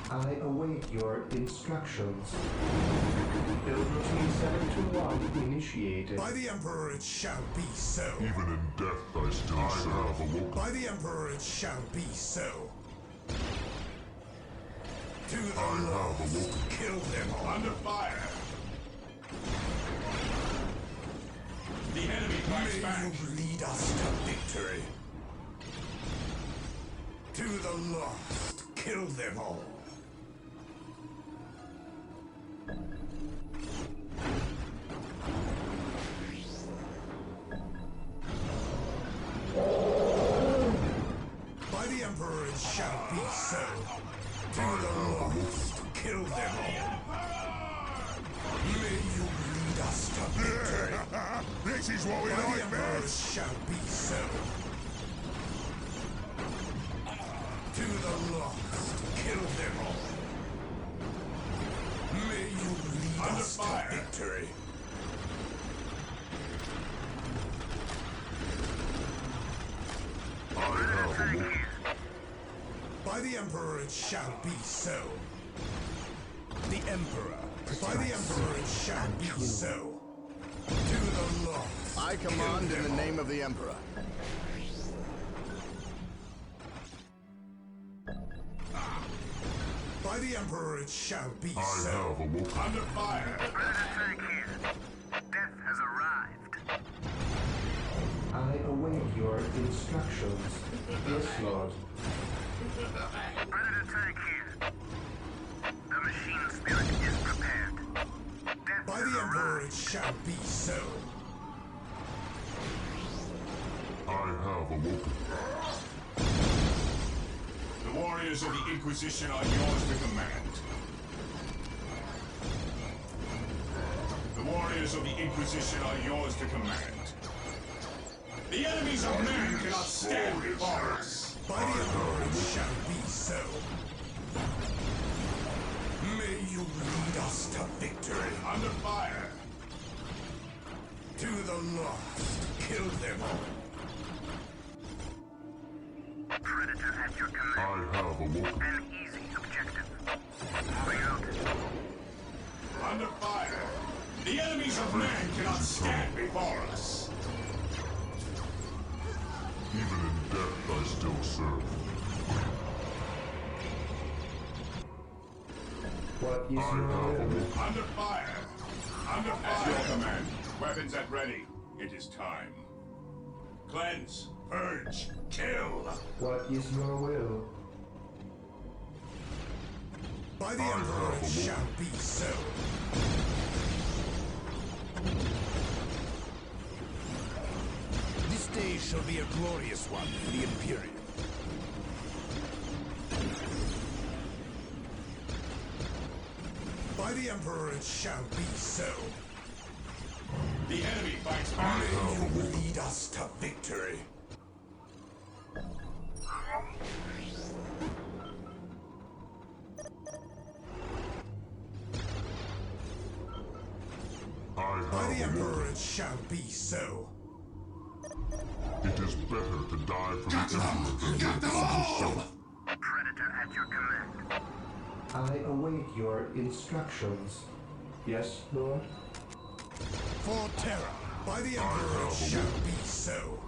I await your instructions. Build routine 721 initiated. By the Emperor it shall be so. Even in death I still serve. Awoken. By the Emperor it shall be so. To the Lord, kill them all. Under fire. The enemy fights May back. you lead us to victory. To the lost, kill them all. By the Emperor it shall be so. To the lost, kill them all. May you lead us to victory. This is what we By the like Emperor it best! shall be so. To the lost, kill them all. May you lead Under us fire. to victory. By the Emperor it shall be so. The Emperor. By the Emperor it shall be so. To the lost. I command in the name of the Emperor. By the Emperor it shall be I so. have awoken. Under fire. Predator tank here. Death has arrived. I await your instructions. Yes, Lord. Predator tank here. The machine spirit is prepared. Death By has the Emperor it arrived. shall be so. I have awoken. The warriors of the Inquisition are yours to command. The warriors of the Inquisition are yours to command. The enemies of man cannot stand before us. By the Emperor it shall be so. May you lead us to victory. Under fire. To the lost, kill them all. Predator at your I command. have awoken. An easy objective. Moving out. Under fire. The enemies of man cannot stand before us. Even in death I still serve. What is I your have will? awoken. Under fire. Under fire. At your command. Weapons at ready. It is time. Cleanse. Purge. Kill. What is your will? By the Emperor it shall be so. This day shall be a glorious one for the Imperium. By the Emperor it shall be so. The enemy fights back. May you lead us to victory. I By the have Emperor awoken. it shall be so. It is better to die for the Emperor than live for yourself. Predator at your command. I await your instructions. Yes, Lord? For terror. By the Emperor it shall be so.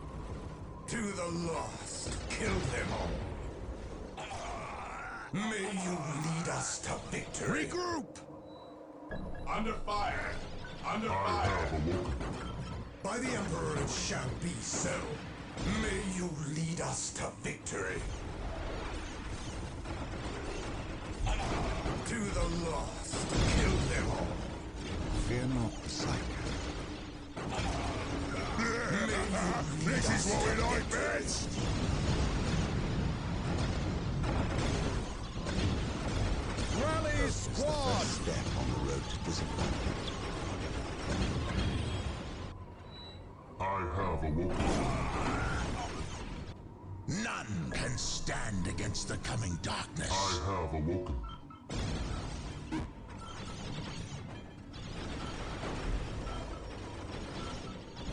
To the lost, kill them all. May you lead us to victory. Regroup! Under fire. Under I fire. have awoken. By the Emperor it shall be so. May you lead us to victory. To the lost, kill them them all. Fear not the Psycho. This is what we like best. Rally squad! First step on the road to disappointment. I have awoken. None can stand against the coming darkness. I have awoken.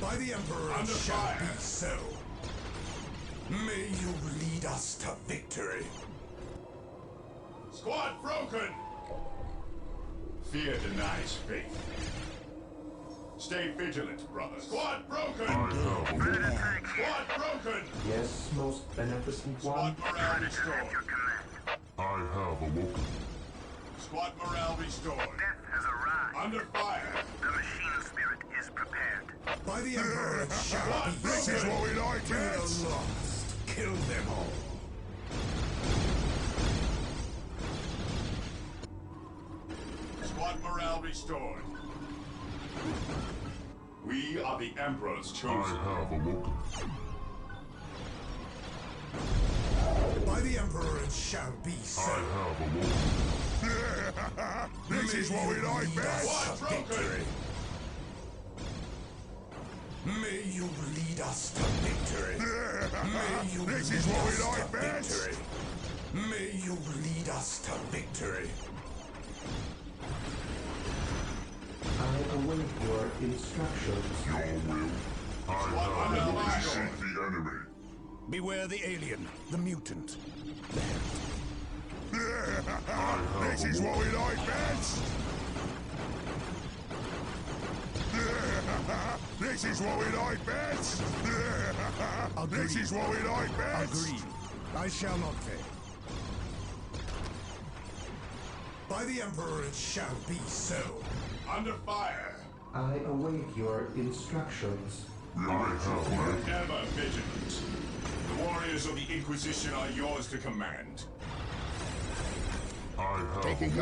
By the Emperor Under it shall fire. be so. May you lead us to victory. Squad broken! Fear denies faith. Stay vigilant, brother. Squad broken! I have awoken. Squad broken! Yes, most beneficent one. Squad morale restored. I have awoken. Squad morale restored. Death has arrived. Under fire. The machine spirit is prepared. By the Emperor it shall be This so. is what we like To the lost, kill them all. Squad morale restored. We are the Emperor's I chosen. have awoken. By the Emperor it shall be so. I have awoken. This is what we like best. Squad broken! Victory. May you lead us to victory. May you This lead is what we us like to best. victory. May you lead us to victory. I await your instructions. Your will. I have awoken to seek the enemy. Beware the alien, the mutant. This is what we like best. This is what we like best. This is what we like best. Agreed. I shall not fail. By the Emperor it shall be so. Under fire. I await your instructions. I have awoken. Ever vigilant. The warriors of the Inquisition are yours to command. I have awoken.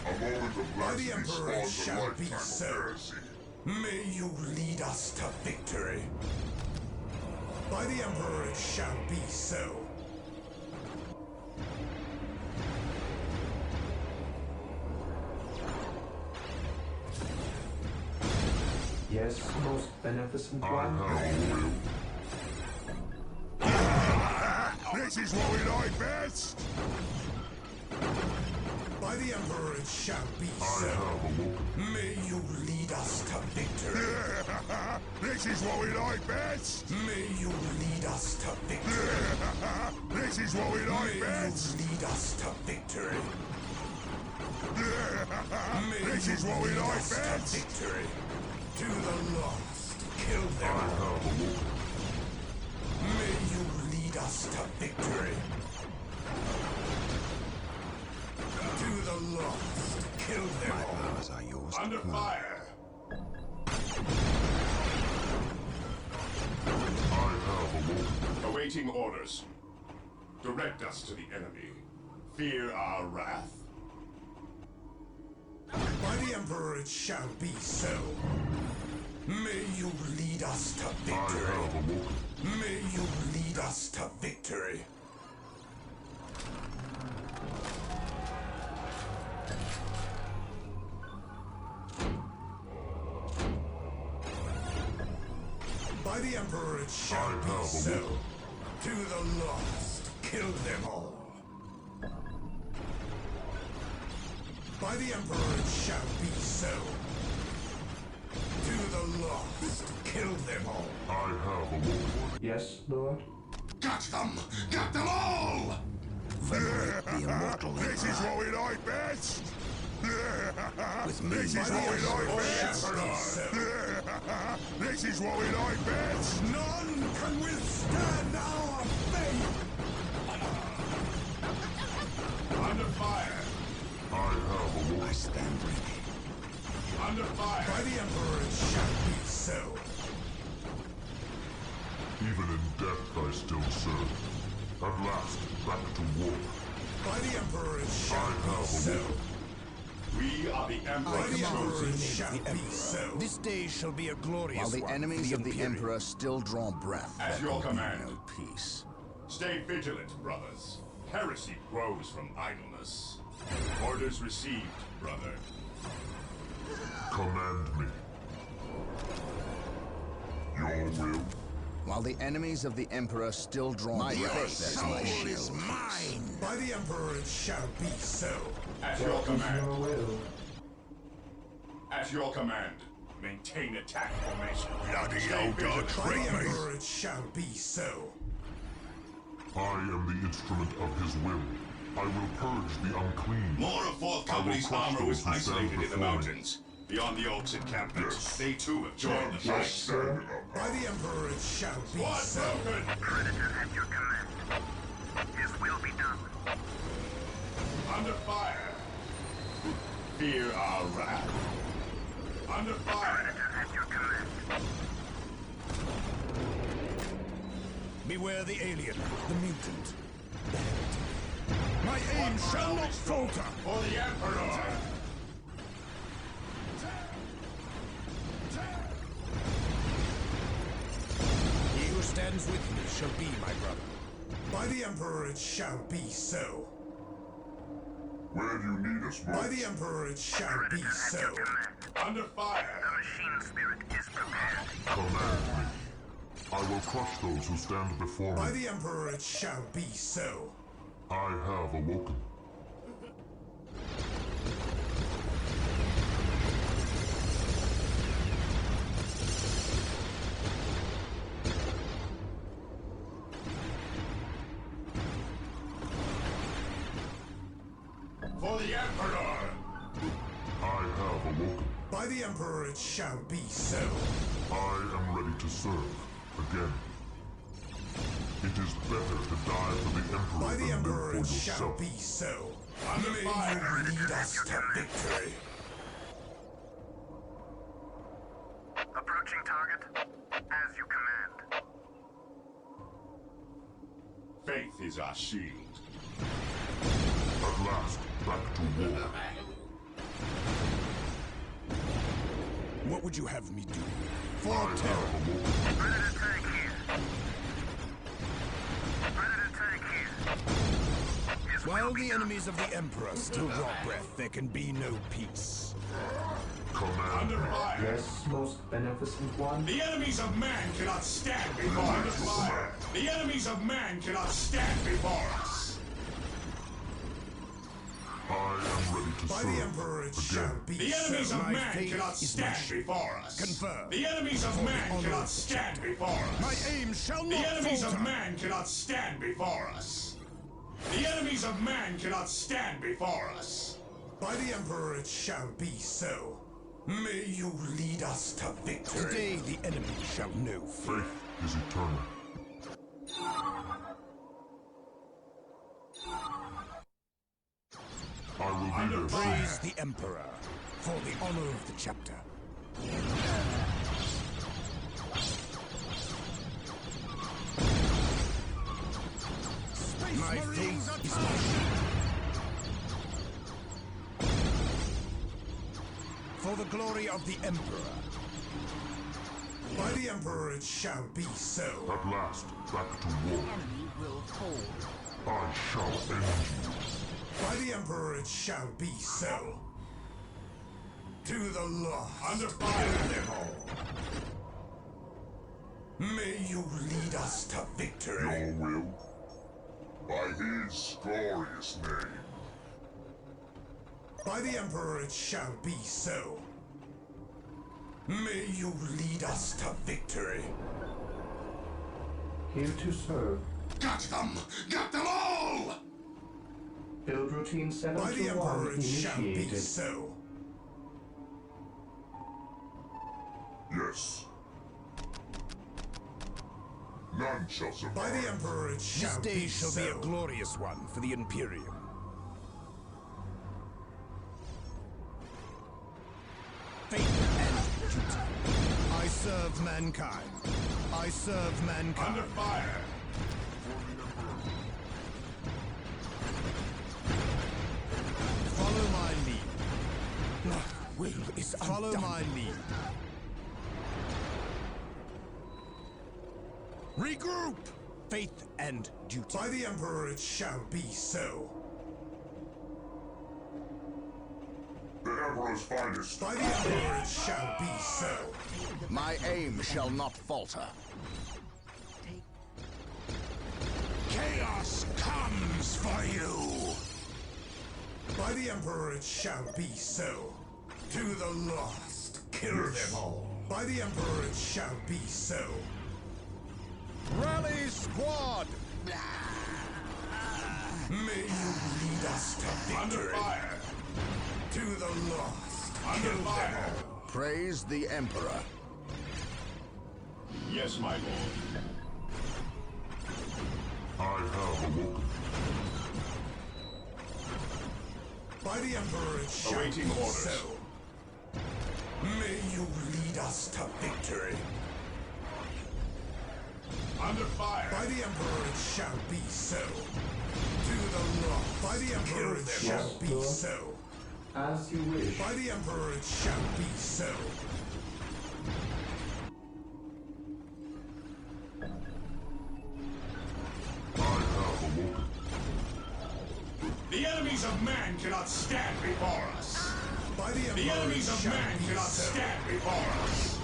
A moment of By the blasphemy Emperor it spawns a shall be lifetime of so. heresy. May you lead us to victory. By the Emperor it shall be so. Yes, most beneficent I one. have awoken. This is what we like best. By the Emperor it shall be I so. have awoken. May you lead us to victory. This is what we like best. May you lead us to victory. This is what we like May best. you lead us to victory. May This you is what we lead like us to best. victory. To the lost, kill I them. have awoken. May you lead us to victory. To the lost, kill them My all. powers are yours to Under command. fire. I have awoken. Awaiting orders. Direct us to the enemy. Fear our wrath. By the Emperor it shall be so. May you lead us to I victory. have awoken. May you lead us to victory. By the Emperor it shall I be have so. awoken. To the lost, kill them all. By the Emperor it shall be so. To the lost, kill them all. I have awoken. Yes, Lord. Got them! Got them all! Venerate the immortal This is Eldar. what we like best. With me, This is By the what we Emperor like it best. shall be so. This is what we like best. None can withstand our fate! Under fire. I have awoken. I stand ready. Under fire. By the Emperor it shall be so. Even in death I still serve. At last, back to war. By the Emperor it shall I be have so. awoken. We are the I Emperor's command chosen. it shall be so. This day shall be a glorious While the one enemies for of the Imperium. Emperor still draw breath, At there your can command. be no peace. Stay vigilant, brothers. Heresy grows from idleness. Orders received, brother. Command me. Your will? While the enemies of the Emperor still draw breath, there's my soul is shield. mine. By the Emperor it shall be so. At your command. At your command. Maintain attack formation. Bloody Stay Eldar vigilant. By the Emperor it shall be so. I am the instrument of his will. I will purge the unclean. More of Fourth I will Company's crush armor was those who stand isolated in the before me. mountains, beyond the Oak's encampment. Yes. They too have joined the fight. Stand up. By the Emperor it shall be Squad so. broken! Predator at your command. His will be done. Under fire! Fear our wrath. Under fire! Predator at your command. Beware the alien, the mutant, the heretic. My aim shall not falter. For the Emperor! He who stands with me shall be my brother. By the Emperor it shall be so. Where do you need us most? By the Emperor it shall be Predator at so. your command. Under fire! The machine spirit is prepared. Command me. I will crush those who stand before By me. the Emperor it shall be so. I have awoken. For the Emperor! I have awoken. By the Emperor it shall be so. I am ready to serve again. It is better to die for the Emperor By the than Emperor live it for shall yourself. be so. Under May fire! you lead us to victory. Approaching target. As you command. Faith is our shield. At last, back to war. What would you have me do? I For have terror. awoken. Predator tank here. Predator tank here. His will While be the done. enemies of the Emperor still draw breath, there can be no peace. Command Under me. fire! Yes, most beneficent one. The enemies of man cannot stand before under fire! The enemies of man cannot stand before us! I am ready to By serve the Emperor it shall again. be The enemies so. of My man faith cannot is my stand shield. before us! Confirmed. The enemies of For the man honor cannot of the stand chapter. before us! My aim shall The not enemies falter. of man cannot stand before us! The enemies of man cannot stand before us! By the Emperor it shall be so. May you lead us to victory. Today the enemy shall know fear. Faith is eternal. I will be there soon. Praise the Emperor for the honor of the chapter. My faith is my shield. For the glory of the Emperor. By the Emperor it shall be so. At last, back to war. Will fall. I shall end you. By the Emperor it shall be so. To the lost. Under Kill fire! them all. May you lead us to victory. Your will? By his glorious name. By the Emperor it shall be so. May you lead us to victory. Here to serve. Got them! Got them all! Build routine By the 721 Emperor it shall be initiated. so. Yes. None shall survive. By the Emperor it shall This day be shall so. be a glorious one for the Imperium. Faith and duty. I serve mankind. I serve mankind. Under fire! Follow my lead. will is follow my lead. Regroup! Faith and duty. By the Emperor it shall be so. The Emperor's finest. By the Emperor it shall be so. My aim shall not falter. Chaos comes for you! By the Emperor it shall be so. To the lost, kill them all. By the Emperor it shall be so. Rally squad! May you lead us to victory. Under fire! To the lost, Under kill fire! them all. Praise the Emperor. Yes, my lord. I have awoken. By the Emperor it shall Awaiting be orders. so. May you lead us to victory. Under fire! By the Emperor it shall be so. To the lost. By the Emperor it shall be so. As you wish. By the Emperor it shall be so. I have awoken. The enemies of man cannot stand before us! By the Emperor The enemies it of shall man be cannot so. stand before us!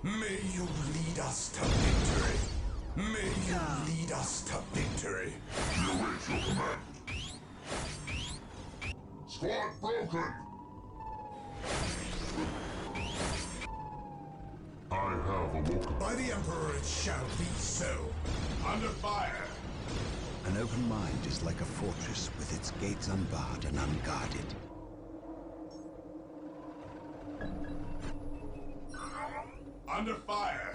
May you lead us to victory. May you lead us to victory. We await your command. Squad broken! I have awoken. By the Emperor it shall be so. Under fire! An open mind is like a fortress with its gates unbarred and unguarded. Under fire!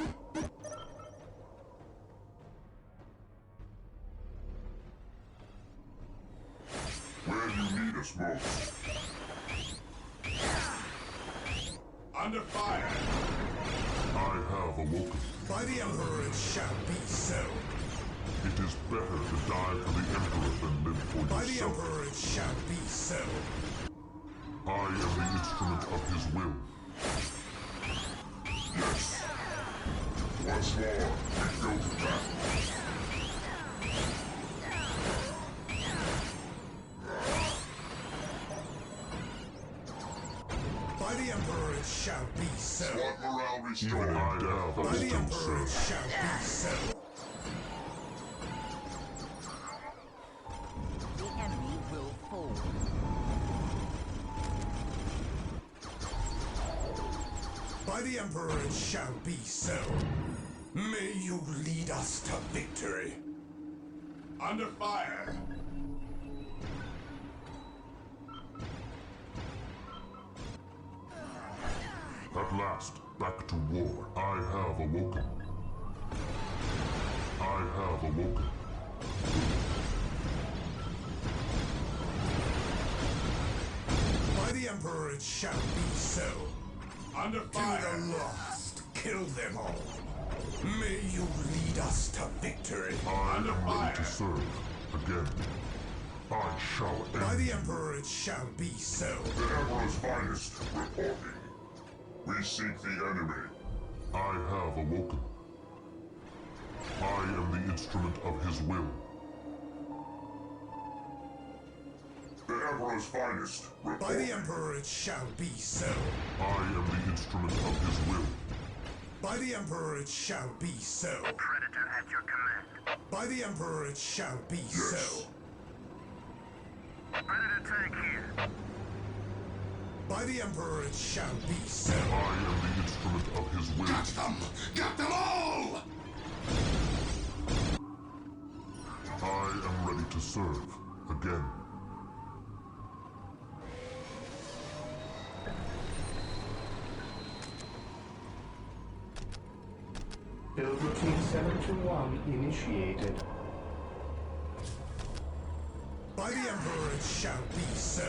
Where you need us most. Under fire! I have awoken. By the Emperor it shall be so. It is better to die for the Emperor than live for By the yourself. Emperor it shall be so. I am the instrument of his will. Yes. Once more, we go to battle. By the Emperor it shall be so. Squad morale restored. Even in death, By I the still Emperor it serve. shall be so. The enemy will fall. By the Emperor it shall be so. May you lead us to victory. Under fire! At last, back to war. I have awoken. I have awoken. By the Emperor it shall be so. Under To fire! the lost, kill them all. May you lead us to victory. I Under am ready to fire. serve. Again. I shall end. By the Emperor it shall be so. The Emperor's finest reporting. We seek the enemy. I have awoken. I am the instrument of his will. The Emperor's finest By reporting. the Emperor it shall be so. I am the instrument of his will. By the Emperor it shall be so. Predator at your command. By the Emperor it shall be so. Predator tank here. By the Emperor it shall be so. I am the instrument of his will. Got them! Got them all! I am ready to serve. Again. Build routine 721 initiated. By the Emperor it shall be so.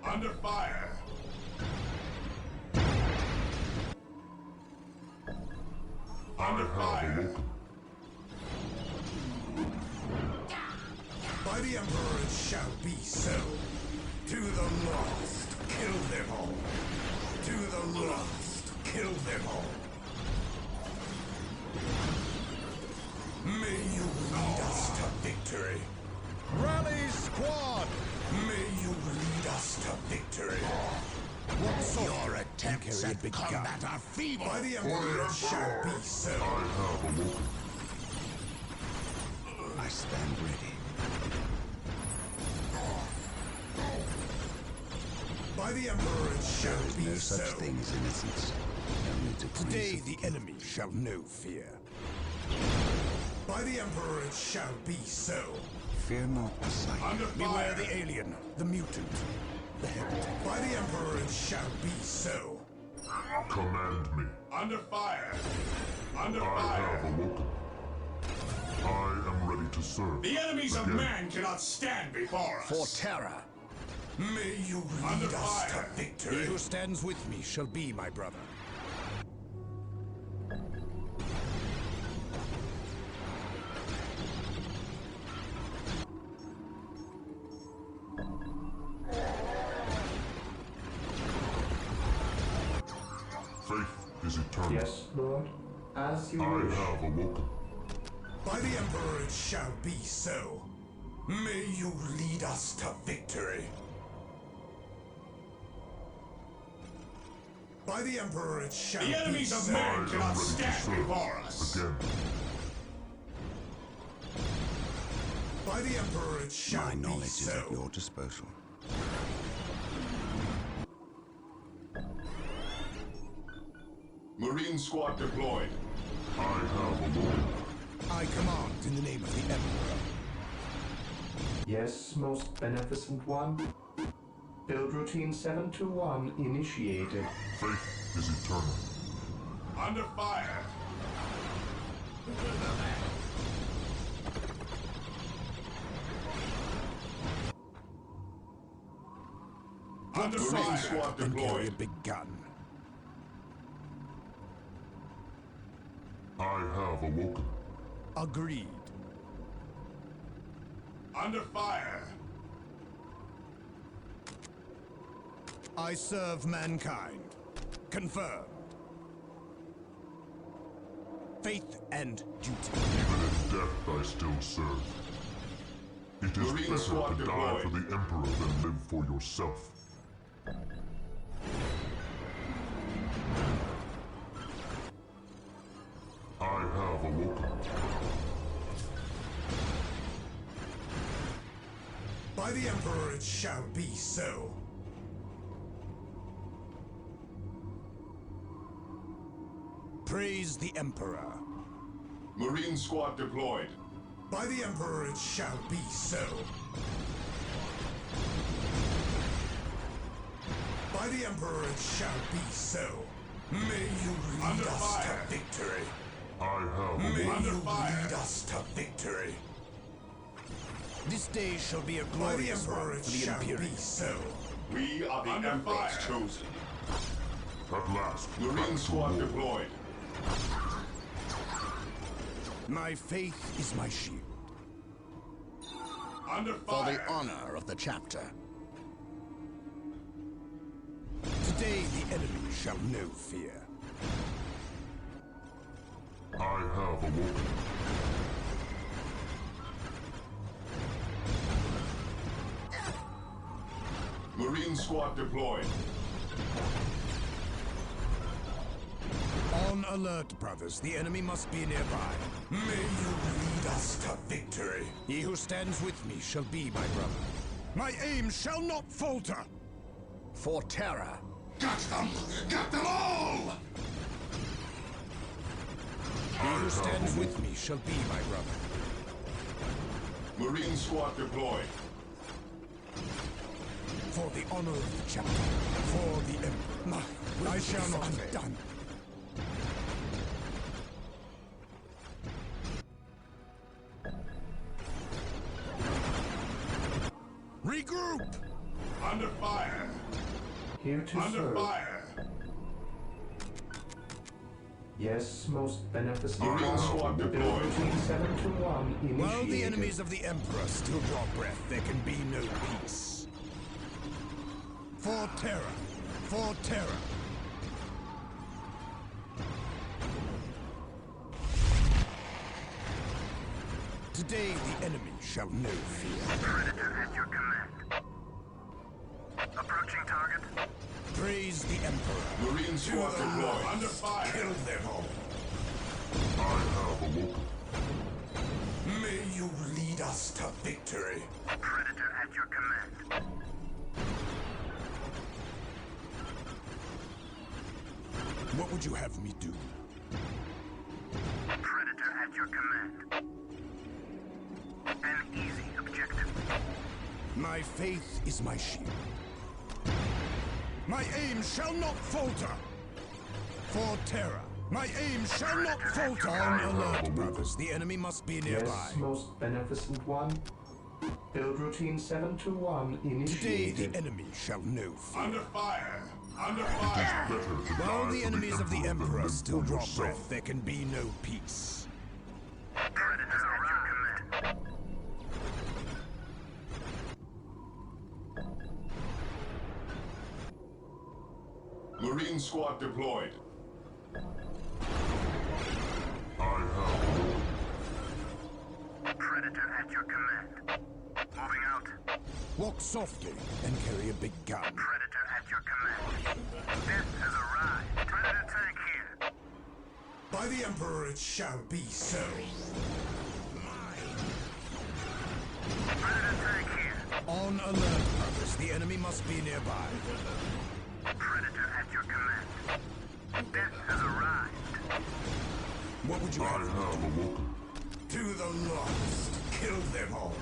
Under fire! I Under have fire! awoken. By the Emperor it shall be so. To the lost, kill them all. To the lost, kill them all. May you lead us to victory. Rally squad! May you lead us to victory. What sort Your attempts at combat are feeble. By the Emperor it shall be so. I have awoken. I stand ready. By the Emperor it shall be No so. such thing as innocence. Only degrees Today of the guilt. enemy shall know fear. By the Emperor it shall be so. Fear not the sight. Beware the alien, the mutant, the heretic. By the Emperor it shall be so. Command me. Under fire! Under I fire! have awoken. I am ready to serve. The enemies of Again. man cannot stand before us! For terror. May you Under lead us to fire. He victory. who stands with me shall be my brother. Faith is eternal. Yes, Lord. As you I wish. have awoken. By the Emperor it shall be so. May you lead us to victory. By the Emperor it shall The enemies be of so. man I am cannot ready to stand serve. before us! Again. By the Emperor it shall My be knowledge is so. at your disposal. Marine squad deployed. I have awoken. I command in the name of the Emperor. Yes, most beneficent one. Build routine 721 initiated. Faith is eternal. Under fire! Under Marine fire! squad and carry a big gun. I have awoken. Agreed. Under fire! I serve mankind. Confirmed. Faith and duty. Even in death I still serve. It is Marine better squad to die deployed. for the Emperor than live for yourself. I have awoken. By the Emperor it shall be so. Praise the Emperor. Marine squad deployed. By the Emperor it shall be so. By the Emperor it shall be so. May you lead Under us fire. to victory. I have May awoken. Under you fire. lead us to victory. This day shall be a By the glorious Emperor one it for the shall Imperium. be so. We are the Under Emperor's fire. chosen. At last, Marine back to squad war. deployed. My faith is my shield. Under For fire! the honor of the chapter. Today the enemy shall know fear. I have awoken. Marine squad deployed. On alert, brothers. The enemy must be nearby. May you lead us to victory. He who stands with me shall be my brother. My aim shall not falter. For terror. Got them! Got them all! He who stands with me shall be my brother. Marine squad deployed. For the honor of the chapter. For the Emperor. I shall not fail. Done. Regroup! Under fire! Here to Under serve. fire! Yes, most beneficent Marine squad Build deployed. routine 721 initiated. While the enemies of the Emperor still draw breath, there can be no peace. For Terra! For Terra! Today the enemy shall know fear. Predator at your command. Approaching target. Praise the Emperor. Marine squad deployed. Under fire. Kill them all. I have awoken. May you lead us to victory. Predator at your command. What would you have me do? Predator at your command. An easy objective. My faith is my shield. My aim shall not falter. For Terra, my aim shall not falter. On alert, brothers. The enemy must be nearby. Yes, most beneficent one. Build routine 721 Today initiated. the enemy shall know fear. Under fire. Under fire. While the enemies of the Emperor still draw breath, there can be no peace. Predator at your command. Marine squad deployed. I have awoken. Predator at your command. Moving out. Walk softly and carry a big gun. Predator at your command. Death has arrived. Predator tank here. By the Emperor it shall be so. Predator tank here. On alert, brothers. The enemy must be nearby. Predator at your command. Death has arrived. What would you I have me have do? awoken. To the lost. Kill them all.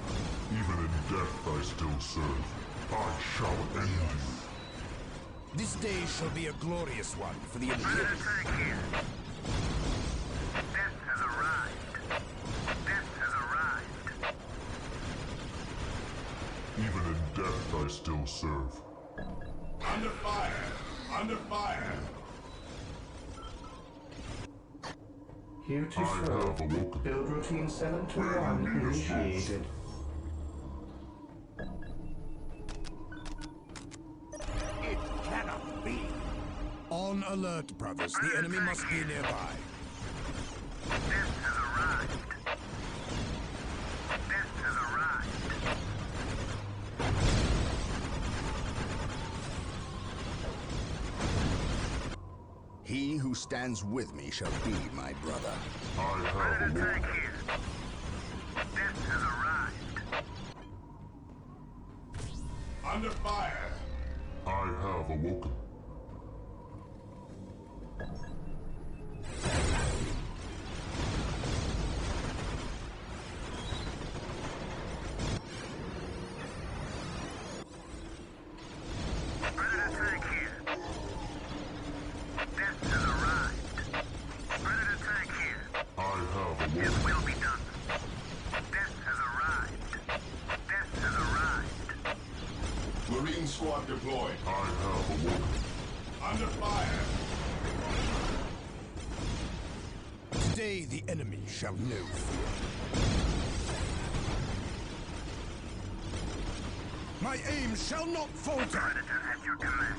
Even in death I still serve. I shall end you. This day shall be a glorious one for the Predator Imperial. tank here. Death has arrived. Death has arrived. Even in death I still serve. Under fire. Under fire. Here to I have show. awoken. Build routine 721 initiated. It cannot be. On alert, brothers. The enemy must be nearby. Death has arrived. Death has arrived. He who stands with me shall be my brother. I have Predator awoken. tank here. Death has arrived. Under fire. I have awoken. Predator tank here. Death has arrived. Predator tank here. I have His awoken. will be done. Death has arrived. Death has arrived. Marine squad deployed. I have awoken. Under fire. Today the enemy shall know fear. My aim shall not falter. Predator at your command.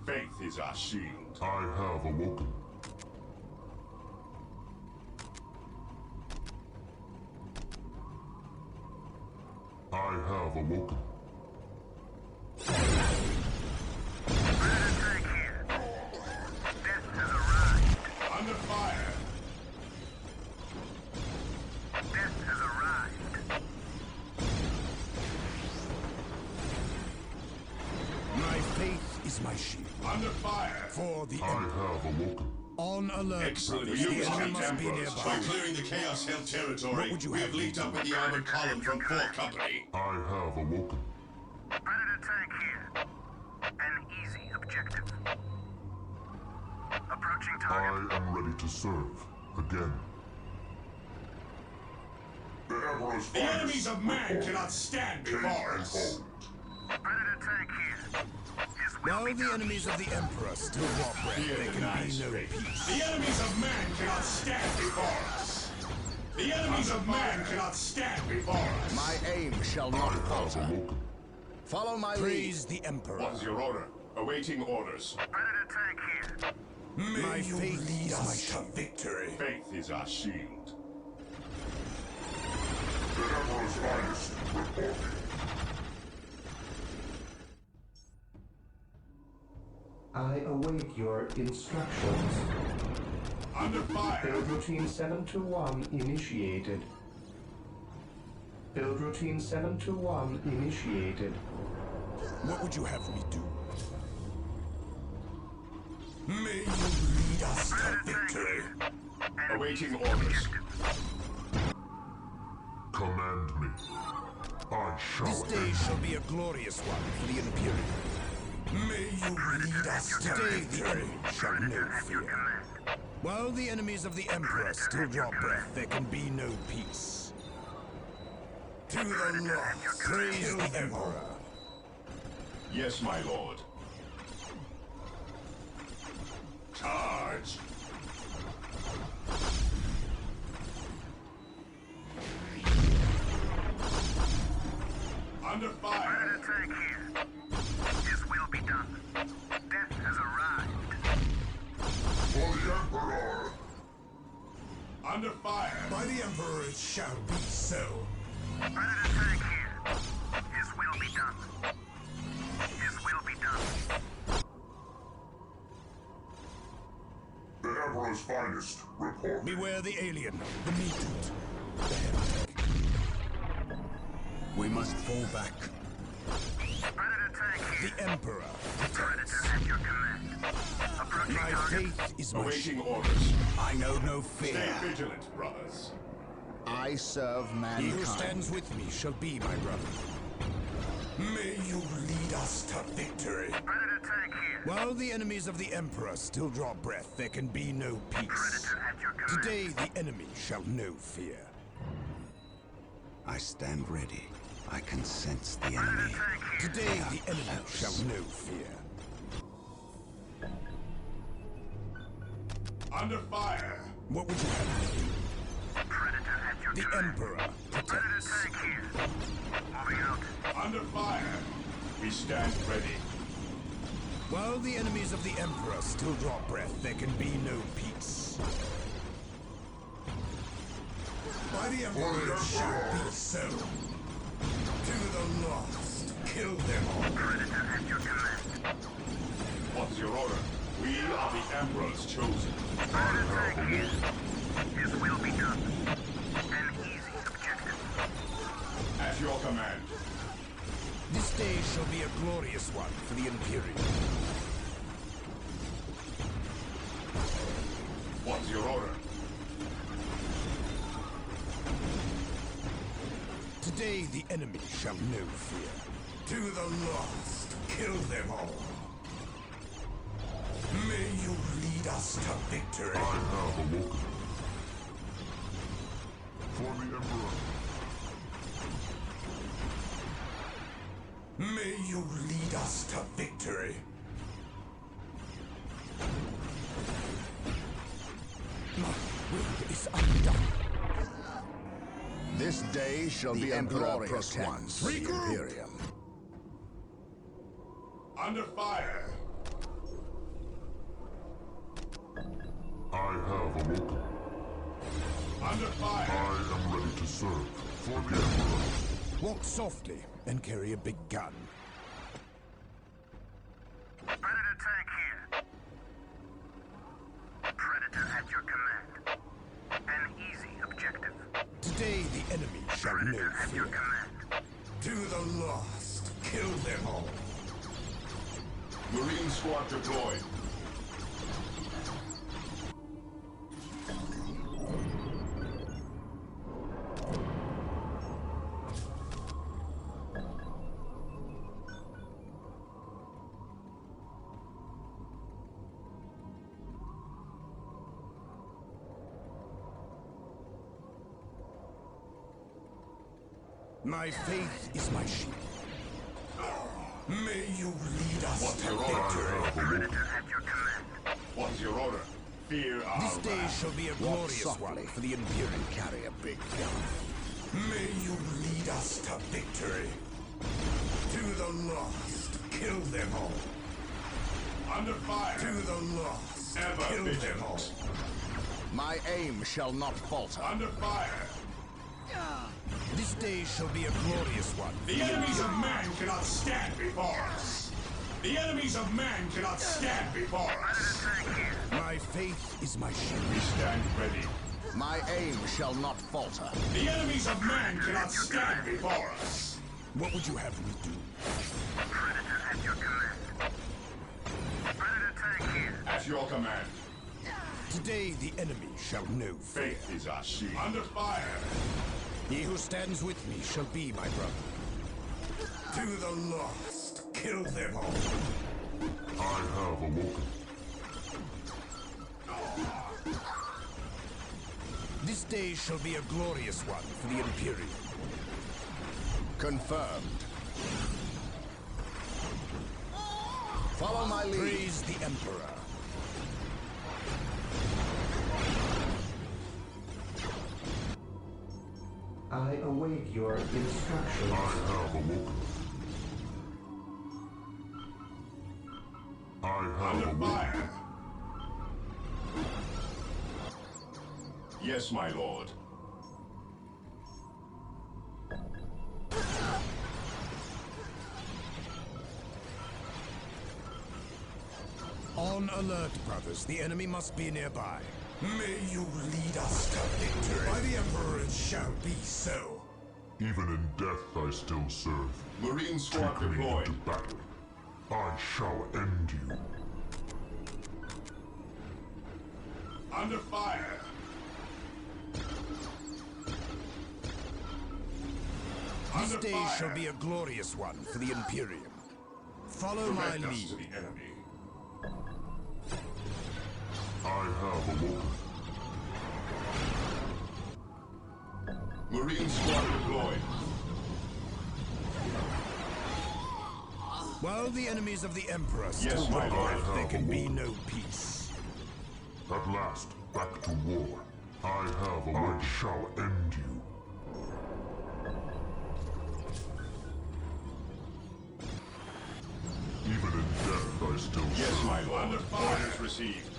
Faith is our shield. I have awoken. I have awoken. Predator tank here. Death has arrived. Under fire. Death has arrived. My faith is my shield. Under fire. For the I Emperor. have awoken. On alert, Excellent. brothers. The You enemy Lieutenant must be Ambrose. By nearby. clearing the Chaos Hell What territory, would you we have have me linked do? up with the armored column from 4th Company. I have awoken. Predator tank here. An easy objective. Approaching I target. am ready to serve. Again. The Emperor's The enemies of man cannot stand before us. Predator tank here. His While the enemies of the Emperor still draw breath, there can be no peace. The enemies of man cannot stand before us. The enemies of man cannot stand before us. My aim shall not falter. Follow my lead. Praise the Emperor. What's your order? Awaiting orders. Predator tank here. My faith Lead is my us to shield. victory. Faith is our shield. The Emperor's finest reporting. I await your instructions. Under fire. Build routine 721 initiated. Build routine 721 initiated. What would you have me do? May you lead us to victory. Awaiting orders. Command me. I shall This day end. shall be a glorious one for the Imperium. May you lead us to Today the victory. enemy shall know fear. While the enemies of the Emperor still draw breath, there can be no peace. To the lost, Praise the Emperor. Yes, my lord. Charge. Under fire. Predator tank here. His will be done. Death has arrived. For the Emperor! Under fire. by the Emperor it shall be so. Predator tank here. His will be done. His will be done. The Emperor's finest report. Beware the alien, the mutant, the heretic. We must fall back. Predator tank here. The Emperor Predator protects. at your command. Approaching My target. faith is my Awaiting shield. orders. I know no Stay fear. vigilant, brothers. I serve He who mankind. stands with me shall be my brother. May you lead us to victory. Predator tank here. While the enemies of the Emperor still draw breath, there can be no peace. Predator at your command. Today the enemy shall know fear. I stand ready. I can sense the Predator enemy. tank here. Today the enemy shall know fear. Under fire. What would you have me do? Predator at your The command. Emperor Predator protects. tank here. Moving out. Under fire. We stand ready. While the enemies of the Emperor still draw breath, there can be no peace. By the Emperor it shall be so. To the lost, kill them all. Predator at your command. What's your order? We are the Emperor's chosen. Predator tank here. His will be done. An easy objective. At your command. This day shall be a glorious one for the Imperium. What's your order? Today the enemy shall know fear. To the lost, kill them all. May you lead us to victory. I have awoken. For the Emperor. May you lead us to victory. My will is undone. This day shall be a Emperor glorious one protects. for the Imperium. Under fire. I have awoken. Under fire. I am ready to serve. For the Emperor. Walk softly and carry a big gun. Predator tank here. Predator at your command. An easy objective. Today the enemy shall know Predator at your fear. command. To the lost, kill them all. Marine squad deployed. My faith is my shield. May you lead us What's to your victory. order? What's your order? Fear our This day wrath. shall be a Walk glorious one softly. for the Imperium. Carry a big gun. May you lead us to victory. To the lost, kill them all. Under fire. To the lost, Ever kill them all. vigilant. My aim shall not falter. Under fire. This day shall be a glorious one. The enemies of man cannot stand before us. The enemies of man cannot stand before us. My faith is my shield. We stand ready. My aim shall not falter. The enemies of man cannot stand before us. What would you have me do? At your command. Today the enemy shall know fear. Faith is our shield. Under fire. He who stands with me shall be my brother. To the lost, kill them all. I have awoken. This day shall be a glorious one for the Imperium. Confirmed. Follow my lead. Praise the Emperor. I await your instructions. I have awoken. I have Under awoken. fire. Yes, my lord. On alert, brothers. The enemy must be nearby. May you lead us to victory. By the Emperor it shall be so. Even in death I still serve. Marine squad Take me deployed. into battle. I shall end you. Under fire. This Under day fire. shall be a glorious one for the Imperium. Follow my Direct us lead. to the enemy. I have awoken. Marine squad deployed. While the enemies of the Emperor Yes, still my lord. live, there can be no peace. At last, back to war. I have awoken. I shall end you. Even in death I still Yes, serve. my lord. Under fire. Orders received.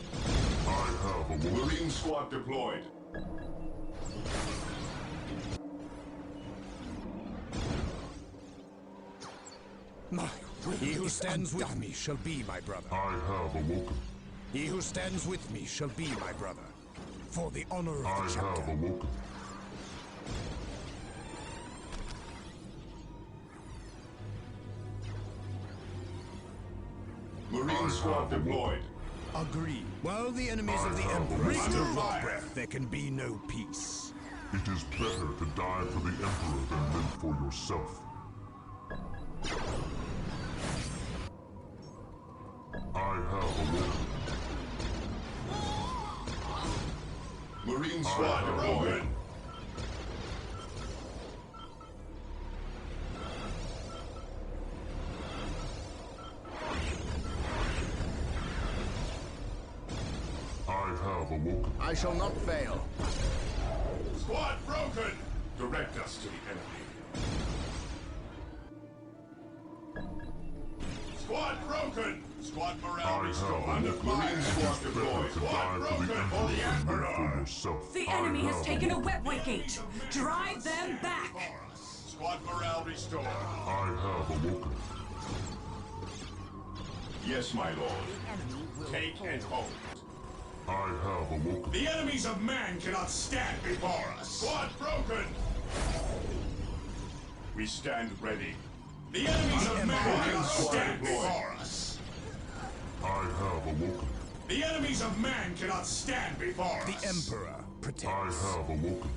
I have awoken. Marine squad deployed. My will He who stands with me shall be my brother. I have awoken. He who stands with me shall be my brother. For the honor of I the chapter. have awoken. Marine squad deployed. Agreed. While the enemies of the Emperor still draw breath, there can be no peace. It is better to die for the Emperor than live for yourself. I have awoken. Marine squad deployed. I have awoken. I shall not fail. Squad broken! Direct us to the enemy. Squad broken! Squad morale restored. Under fire. Squad deployed. Squad broken for the Emperor! Yourself. The enemy has taken a webway gate. Drive them back. Squad morale restored. I have awoken. Yes, my lord. Take and hold. I have awoken. The enemies of man cannot stand before us. Squad broken! We stand ready. The enemies of man cannot stand before us. I have awoken. The enemies of man cannot stand before us. The Emperor I protects. have awoken.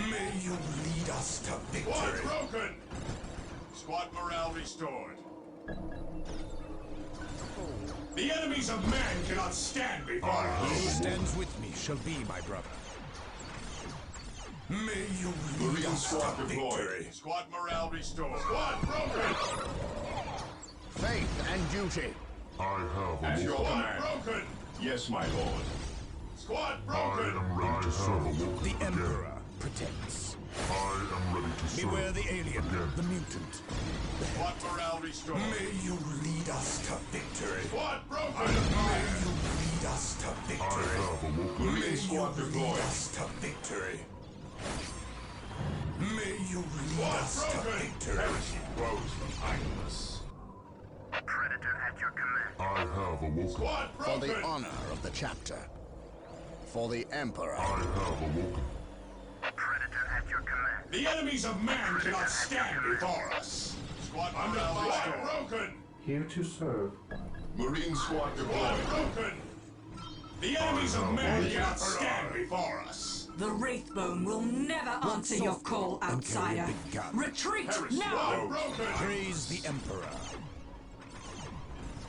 May you lead us to Squad victory. broken! Squad morale restored. The enemies of man cannot stand before He who us. stands with me shall be my brother. May you lead Marine us squad to deployed. victory. Squad morale restored. Squad broken! faith and duty. I have At a your woken. command. Broken! Yes, my lord. Squad I broken! am ready to serve a woken The again. Emperor protects. I am ready to serve Beware the alien, again. the mutant. Squad morale restored. May you lead us to victory. Squad broken! May you lead us to I victory. have a woken. Marine May you squad lead deployed. us to victory. May you lead Squad us to broken! victory. Heresy grows from idleness. Predator at your command. I have a woken. Squad For broken! the honor of the chapter. For the Emperor. I have a woken. Predator at your command. The enemies of man cannot stand before us. Squad morale restored. Broken! Here to serve. Marine squad deployed. Broken! The enemies of man cannot stand before us. The Wraithbone will never answer your call, and carry a outsider. big gun. Retreat Heresy now! broken! Praise the Emperor.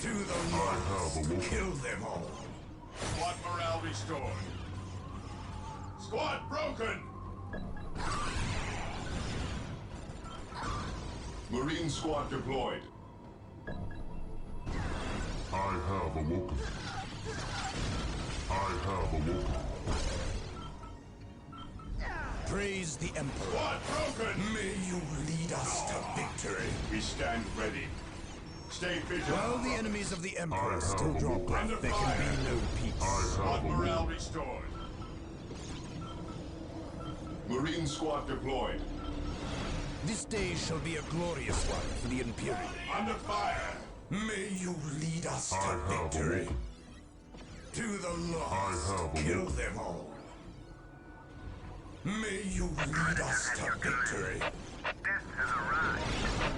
To the I have a woken. kill them all. Squad morale restored. Squad broken! Marine squad deployed. I have a woken. I have a woken. Praise the Emperor. Squad broken! May you lead us to victory. We stand ready. Stay vigilant. While the enemies of the Emperor have still a draw woken. breath, Under there can fire. be no peace. I Squad have a morale woken. restored. Marine squad deployed. This day shall be a glorious one for the Imperium. Under fire. May you lead us I to have a victory. woken. To the I lost, have a kill woken. them all. May you lead us to victory. Death has arrived.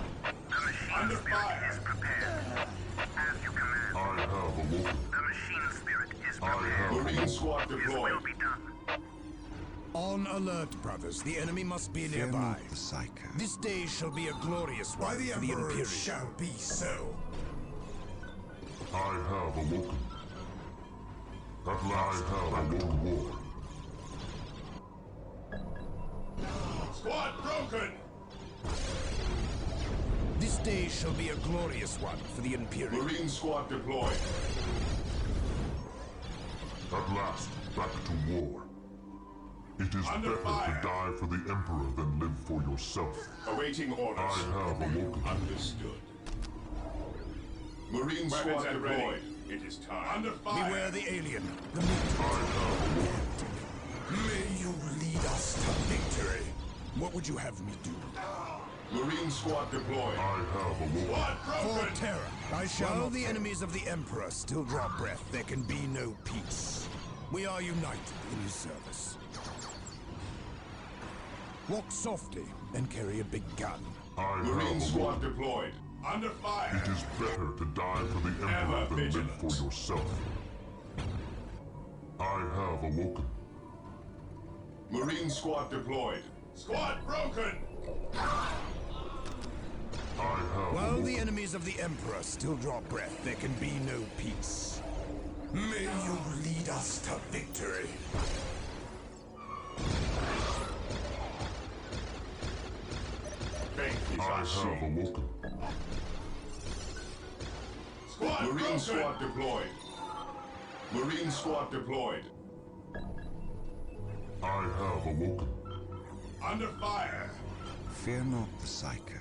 The machine Under spirit fire. is prepared. As you command. I have a woken. The machine spirit is I prepared. have a Marine woken. squad His deployed. will be done. On alert, brothers. The enemy must be Fear nearby. not the Psycho. This day shall be a glorious By one the for the Emperor Imperium. it shall be so. I have a woken. At last, back to war. Squad broken! This day shall be a glorious one for the Imperium. Marine squad deployed. At last, back to war. It is Under better fire. to die for the Emperor than live for yourself. Awaiting orders. I have awoken. Understood. Marine squad deployed. It is time. Under fire. Beware the alien, the mutant. I have awoken. May you lead us to victory. What would you have me do? Marine squad deployed. I have awoken. Squad For broken! terror, I shall. While the enemies of the Emperor still draw breath, there can be no peace. We are united in his service. Walk softly and carry a big gun. I have Marine squad awoken. deployed. Under fire. It is better to die for the Emperor Ever than live vigilant. for yourself. I have awoken. Marine squad deployed. Squad broken! I have While awoken. the enemies of the Emperor still draw breath, there can be no peace. May you lead us to victory. Faith is I our have shield. awoken. Squad Marine broken. Squad deployed. Marine squad deployed. I have awoken. Under fire. Fear not the Psycho.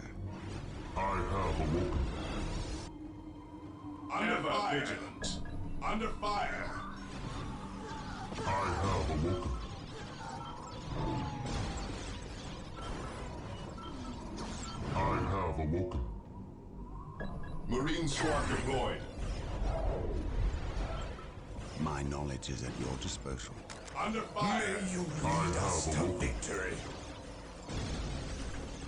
I have awoken. Under Ever fire. Vigilant. Under fire. I have awoken. I have awoken. Marine squad deployed. My knowledge is at your disposal. Under fire. May you lead us to victory.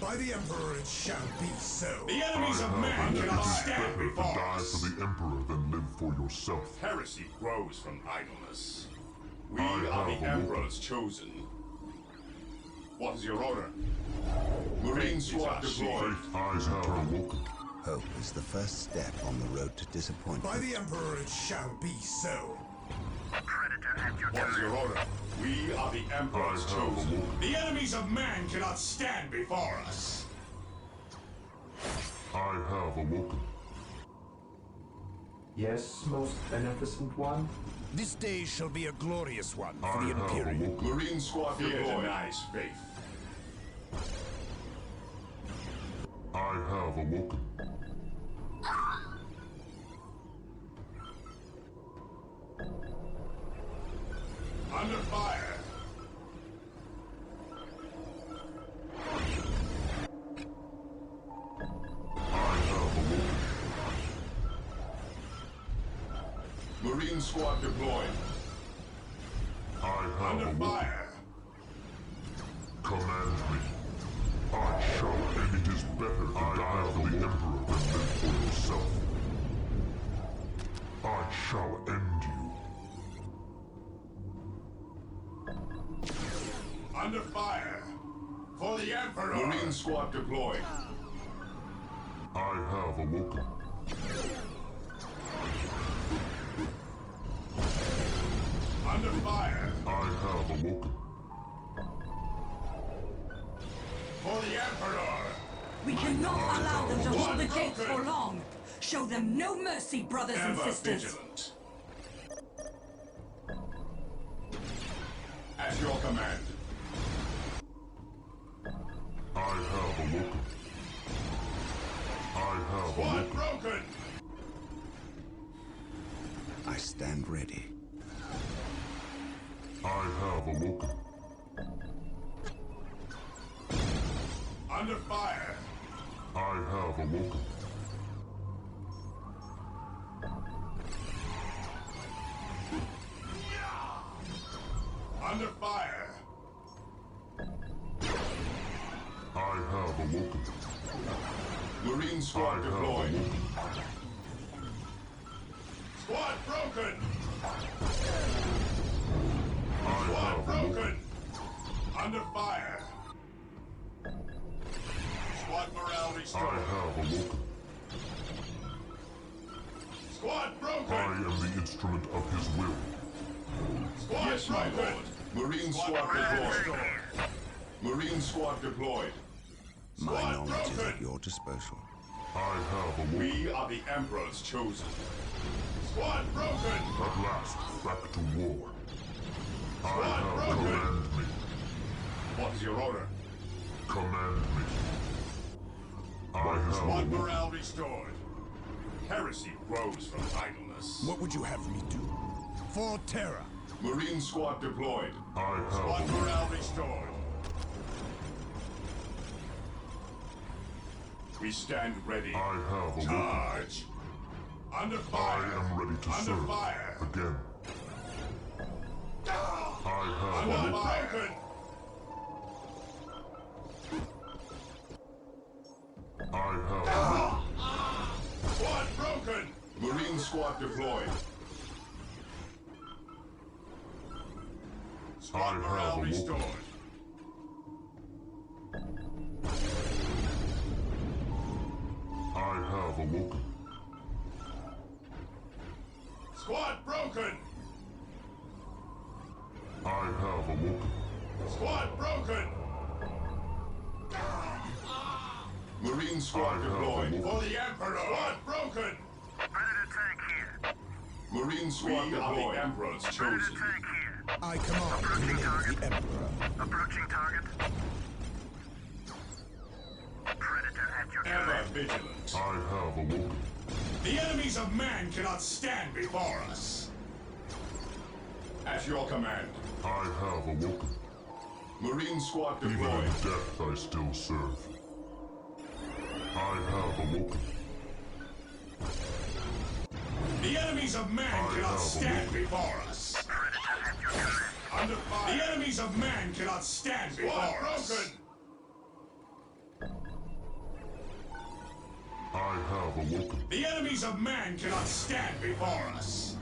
By the Emperor it shall be so. The enemies of man cannot stand Better to before die us. for the Emperor than live for yourself. Heresy grows from idleness. We I are have the awoken. Emperor's chosen. What is your order? Marine squad deployed. Faith eyes have awoken. Hope is the first step on the road to disappointment. By the Emperor it shall be so. Predator at your What is your command. order? We are the Emperor's I have chosen. awoken. The enemies of man cannot stand before us. I have awoken. Yes, most beneficent one? This day shall be a glorious one for the have Imperium. Marine squad Fear deployed. denies faith. I have awoken. Under fire. I have awoken. Marine squad deployed. I have Under awoken. fire. Command me. I shall end it. Is better to die for the Emperor than live for yourself. I shall end you. Under fire. For the Emperor. Marine squad deployed. I have awoken. Under fire. I have awoken. For the Emperor. We cannot allow them to hold the gates for long. Show them no mercy, brothers and Ever sisters. vigilant. At your command. I have awoken. I have Squad awoken. broken. I stand ready. I have awoken. Under fire. I have awoken. Under fire. I have awoken. Marine I squad have deployed. awoken. Squad broken. I Squad have awoken. broken. Under fire. Squad morale I restored. have awoken. Squad I broken. am the instrument of his will. Squad Yes, my broken. lord. Marine squad deployed. Marine squad deployed. My Squad knowledge is broken. at your disposal. I have awoken. We are the Emperor's chosen. Squad broken. At last, back to war. I Squad have broken. command me. What is your order? Command me. I have Squad awoken. morale restored. Heresy grows from idleness. What would you have me do? For Terra. Marine squad deployed. I have Squad awoken. morale restored. We stand ready. I have awoken. Charge. Under I fire. am ready to Under serve. fire. Again. I have Under awoken. fire. I have awoken. Squad broken. Marine squad deployed. Squad I have morale awoken. restored. I have awoken. Squad broken. I have awoken. Squad broken. Marine squad I have deployed. awoken. For the Emperor. Squad broken. Predator tank here. Marine squad deployed. The Emperor's Predator chosen. tank here. I command in the name of the Emperor. Approaching target. Predator at your Ever command. vigilant. I have awoken. The enemies of man cannot stand before us. At your command. I have awoken. Marine squad Even in deployed. death I still serve. I have awoken. The enemies of man I cannot have stand awoken. before us. Predator at your command. Under fire. The enemies of man cannot stand before us. I have awoken. The enemies of man cannot stand before us.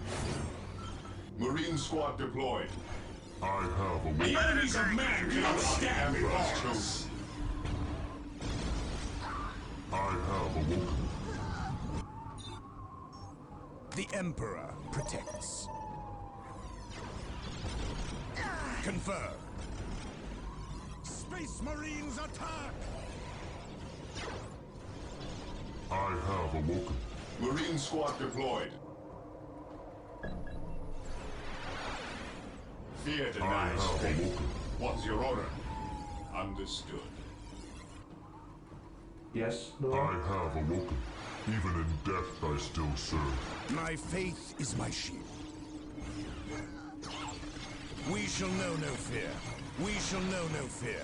Marine squad deployed. I have awoken. The enemies of man cannot stand before us. I have awoken. The Emperor protects. Confirm. Space Marines attack! I have awoken. Marine squad deployed. Fear denies faith. What's your order? Understood. Yes, I Lord? have awoken. Even in death I still serve. My faith is my shield. We shall know no fear. We shall know no fear.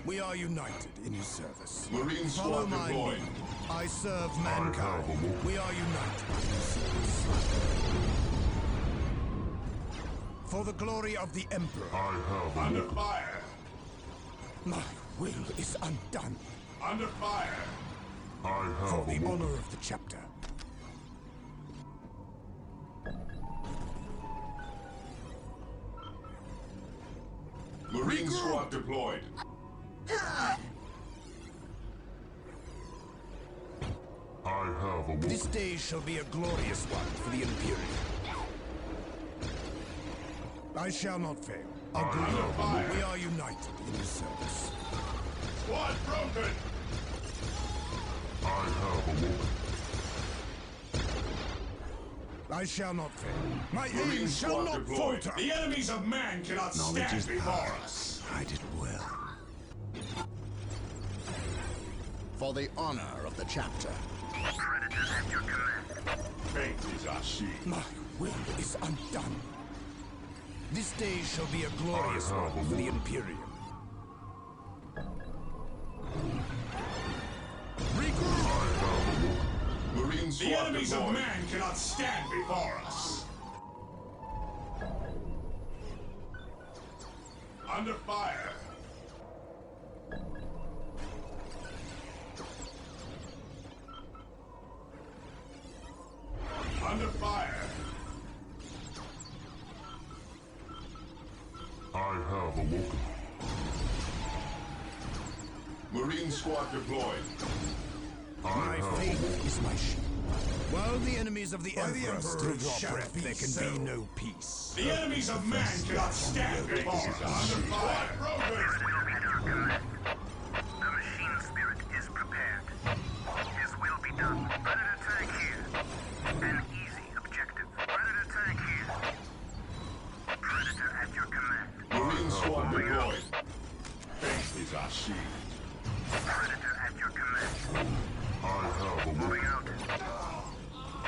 We are united in his service. Marine Follow squad my deployed. lead. I serve mankind. We are united in his service. For the glory of the Emperor. I have Under awoken. fire. My will is undone. Under fire. I have For the awoken. honor of the chapter. Marine squad deployed. I have awoken. This day shall be a glorious one for the Imperium. I shall not fail. Agree. We are united in his service. Squad broken. I have awoken. I shall not fail. My Marine aim shall squad not deployed. falter. The enemies of man cannot Knowledge stand is before power. us. I did well. For the honor of the chapter. Predators at your command. Faith is our shield. My will is undone. This day shall be a glorious I have one for the awoken. Imperium. I have awoken. Marine squad The enemies deployed. of man cannot stand before us. Under fire. Under fire. I have awoken. Marine squad deployed. My faith is my shield. While the enemies of the Emperor still draw breath, there can be no peace. The enemies of man cannot stand before us. Under fire. The machine spirit is prepared. His will be done. Predator tank here. An easy objective. Predator tank here. Predator at your command. Marine squad deployed. Faith is our shield. Predator at your command. I have awoken. Moving out.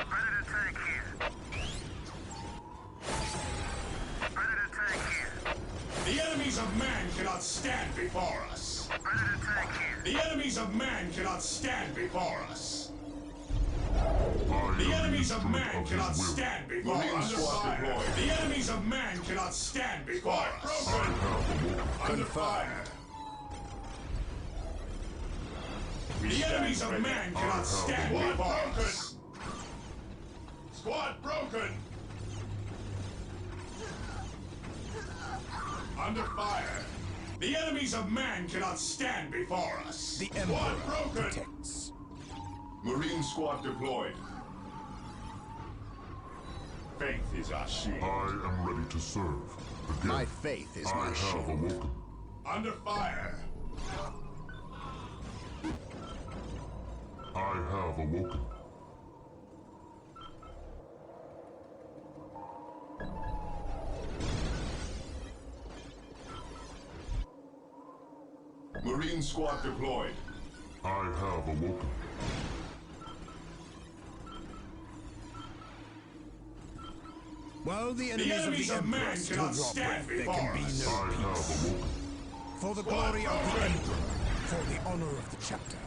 Predator tank here. Predator tank here. The enemies of man cannot stand before us. Predator tank here. The enemies of man cannot stand before us. I The am enemies of instrument man of cannot his will. stand before us. The enemies of man cannot stand before us. I have awoken. Under fire. The enemies of man cannot stand before us. Squad broken. Under fire. The enemies of man cannot stand before us. The Squad Emperor broken. protects. Marine squad deployed. Faith is our shield. I am ready to serve. Again, My faith is I my have shield. awoken. Under fire. I have awoken. Marine squad deployed. I have awoken. While the enemies, enemies of of the man Emperor still cannot draw stand breath, there can be before us. no I peace. have awoken. For the glory of the Emperor, for the honor of the chapter.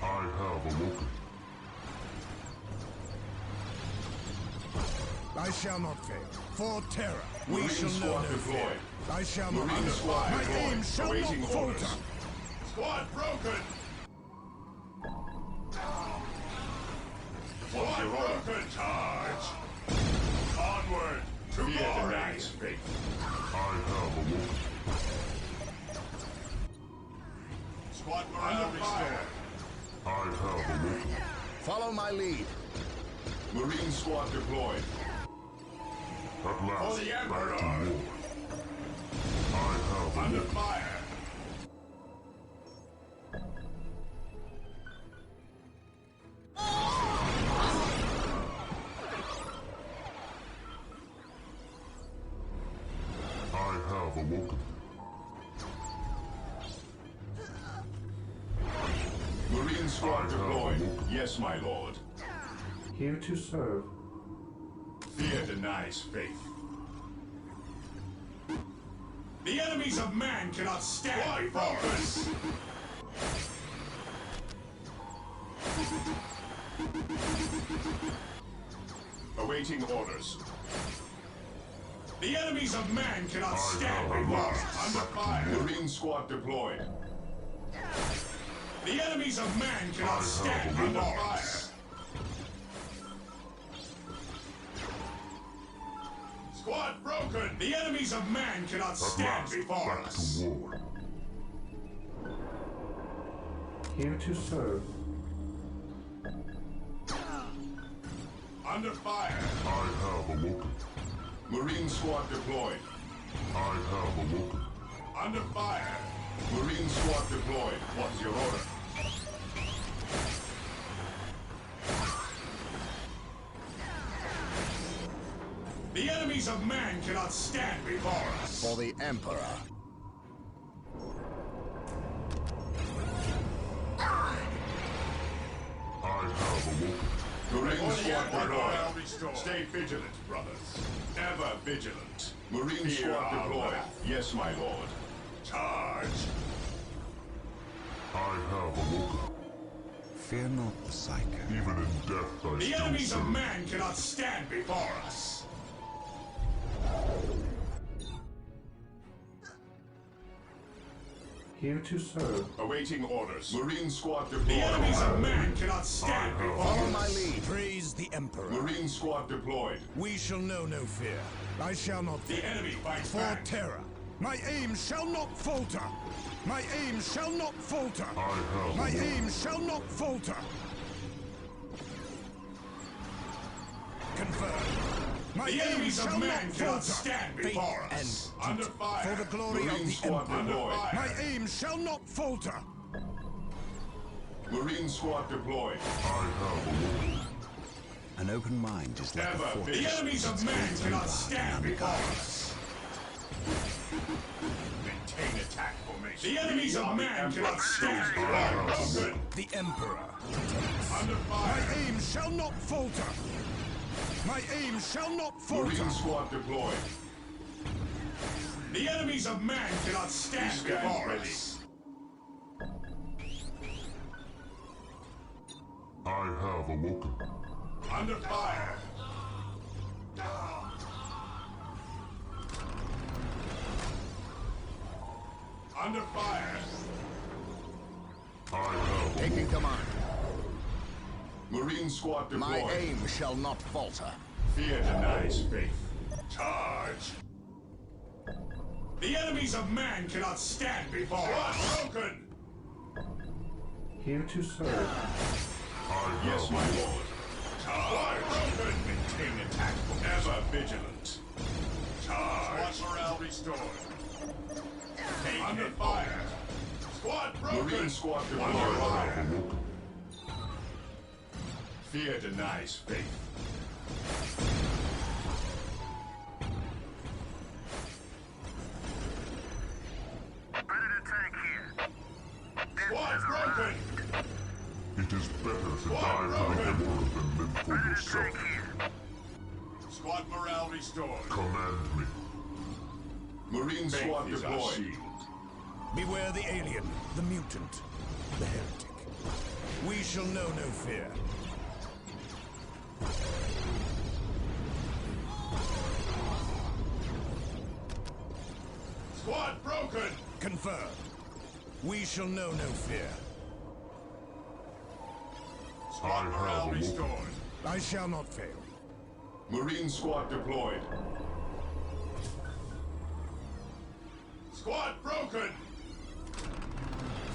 I have awoken. I shall not fail. For terror, we Marine shall know squad no fear. deployed. I shall not Marine fail. squad My deployed. aim shall Awaiting not orders. falter. Squad broken. What's your order? Charge. Onward to glory. Faith. I have awoken. Squad morale restored. I have awoken. Follow my lead. Marine squad deployed. At last, the back Emperor. to war. I have Under awoken. fire. squad deployed. Yes, my lord. Here to serve. Fear denies faith. The enemies of man cannot stand before us. Awaiting orders. The enemies of man cannot stand before us. Under fire. Marine squad deployed. The enemies of man cannot stand before us. Squad broken! The enemies of man cannot stand before us. Here to serve. Under fire. I have awoken. Marine squad deployed. I have awoken. Under fire. Marine squad deployed. What's your order? The enemies of man cannot stand before us. For the Emperor. I have awoken. Marine squad deployed. Stay vigilant, brothers. Ever vigilant. Marine squad deployed. Yes, my lord. Charge! I have awoken. Fear not the Psycho. Even in death I The still enemies serve. of man cannot stand before us. Here to serve. Awaiting orders. Marine squad deployed. The enemies of man cannot stand before Follow us. my lead. Praise the Emperor. Marine squad deployed. We shall know no fear. I shall not The fear. enemy fights For back. terror. My aim shall not falter. My aim shall not falter. I have My awoken. aim shall not falter. Confirmed. My The aim enemies shall of man not cannot falter. stand Faith before and us. duty. Under fire. For the glory Marine of the squad Emperor. deployed. My aim shall not falter. Marine squad deployed. I have awoken. An open mind is like a Ever. fortress. The enemies of man cannot stand before us. Maintain attack formation. The enemies of man cannot stand before us. The Emperor. Under My fire. aim shall not falter. My aim shall not falter. Marine squad deployed. The enemies of man cannot stand before us. I have awoken. Under fire. Under fire. I have Taking awoken. command. Marine squad deployed. My aim shall not falter. Fear denies faith. Charge! The enemies of man cannot stand before us. Broken! Here to serve. I Yes, have my awoken. lord. Charge! Broken! Maintain attack. Ever vigilant. Charge! Squad morale restored. Under fire. Squad broken! Marine squad deployed. Under I fire. have awoken. Fear denies faith. Predator tank here. Squad broken! It is better to die for the Emperor than live for Predator yourself. tank here. Squad morale restored. Command me. Marine squad Faith is our deployed. shield. Beware the alien, the mutant, the heretic. We shall know no fear. Squad broken! Confirmed. We shall know no fear. Squad morale awoken. restored. I shall not fail. Marine squad deployed. Squad broken!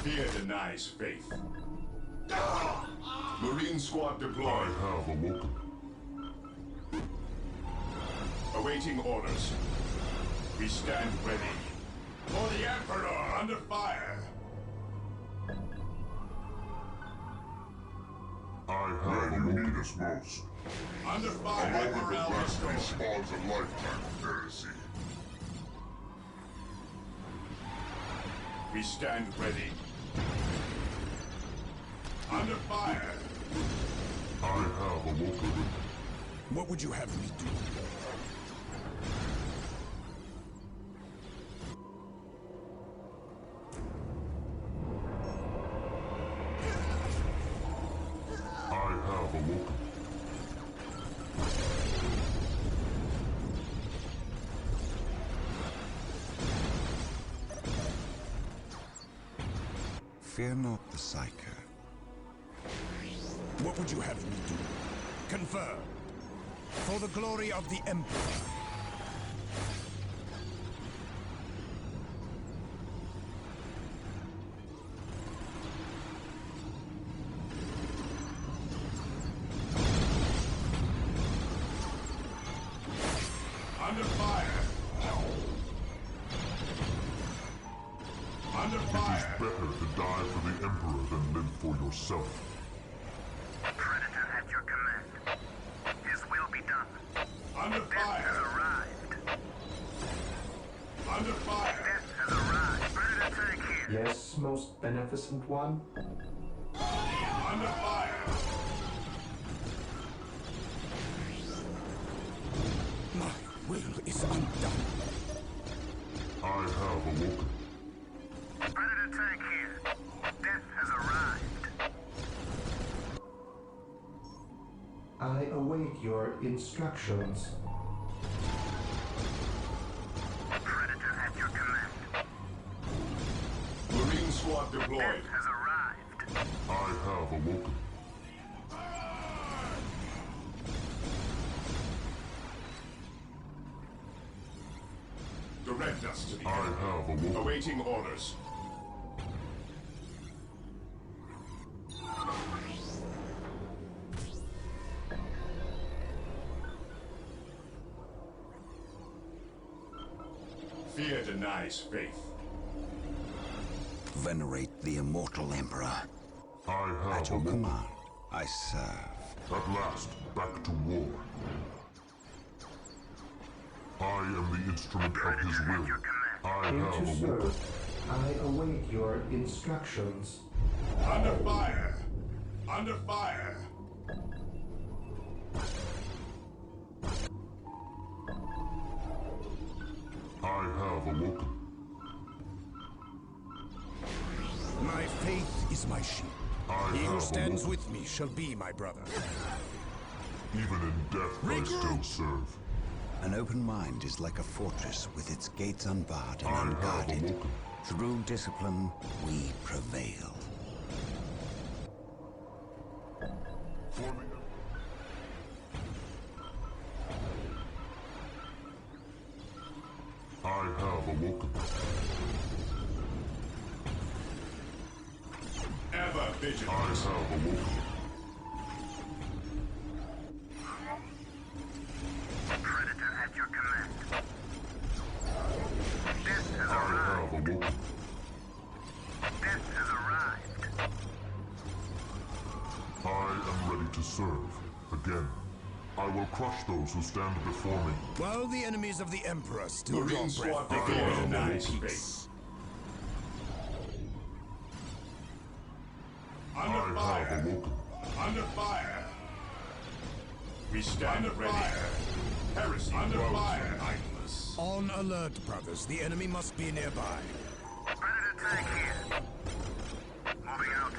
Fear denies faith. Marine squad I deployed. have awoken. Awaiting orders. We stand ready. For the Emperor under fire. I have awoken. You need us most. Under A fire. moment of Morale blasphemy restored. spawns a lifetime of heresy. We stand ready. Under fire! I have awoken. What would you have me do? I have awoken. Fear not the Psyker. What would you have me do? Confirm. For the glory of the Emperor. Under fire! Under fire! It is better to die for the Emperor than live for yourself. Predator at your command. His will be done. Under Death fire! has arrived. Under fire! Death has arrived. Predator take here. Yes, most beneficent one? Under fire! My will is undone. I have awoken. Predator take here. Death has arrived. I await your instructions. Predator at your command. Marine squad deployed. Death has arrived. I have awoken. Direct us to the I enemy. have awoken. Awaiting orders. Fear denies faith. Venerate the immortal Emperor. I have At your awoken. command, I serve. At last, back to war. I am the instrument of his will. I Here have to awoken. serve. I await your instructions. Under fire! Under fire! I have awoken. My faith is my shield. I He who have stands awoken. with me shall be my brother. Even in death, I still serve. An open mind is like a fortress with its gates unbarred and I have unguarded. awoken. Through discipline, we prevail. Forming I have awoken. Ever I vigilant. have awoken. Predator at your command. Death has I arrived. have awoken. Death has arrived. I am ready to serve. Again. I will crush those who stand before me. While the enemies of the Emperor still draw Marine breath, squad fear denies faith. Under I have fire! awoken. Under fire! We stand ready. Heresy under fire! Idleness. on alert, brothers. The enemy must be nearby. Predator take here. Moving out.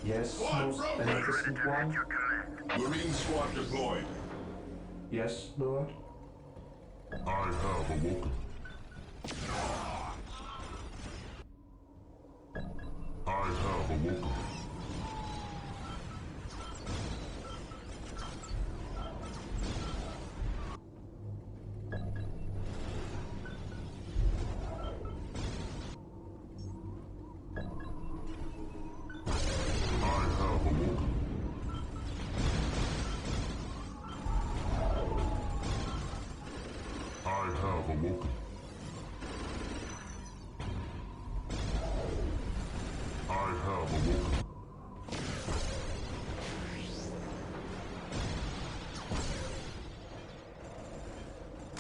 Yes, Squad most broken. beneficent Predator at one? your command. Marine squad deployed. Yes, Lord? I have awoken. I have awoken. I have awoken. I have awoken. I have awoken.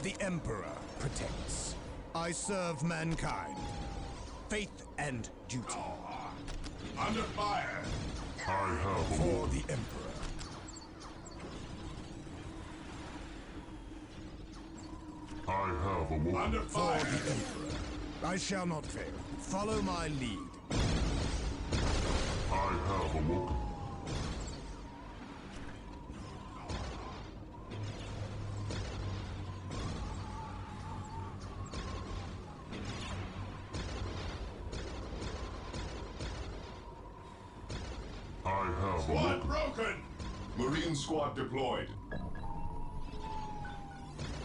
The Emperor protects. I serve mankind. Faith and duty. Under fire! I have For the Emperor. I have awoken. Under fire! For the Emperor. I shall not fail. Follow my lead. I have awoken. I have Squad awoken. broken! Marine squad deployed.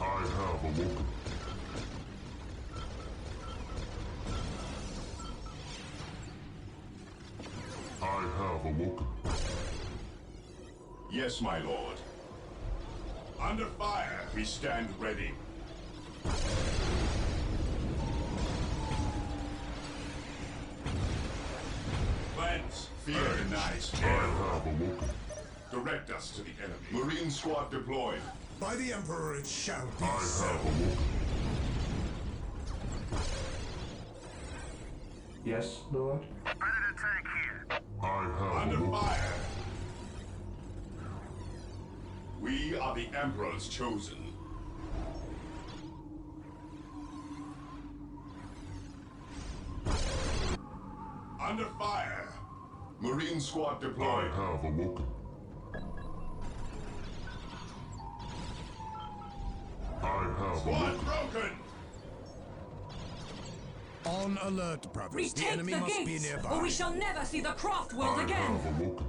I have awoken. I have awoken. Yes, my lord. Under fire, we stand ready. Cleanse, fear denies. I have awoken. Direct us to the enemy. Marine squad deployed. By the Emperor it shall be I so. have awoken. Yes, Lord? Predator tank here. I have Under awoken. fire. We are the Emperor's chosen. Under fire. Marine squad I deployed. have awoken. I have Squad awoken. broken! On alert, brothers. The Retake enemy the must be gates, nearby. or we shall never see the craft world I again! have awoken.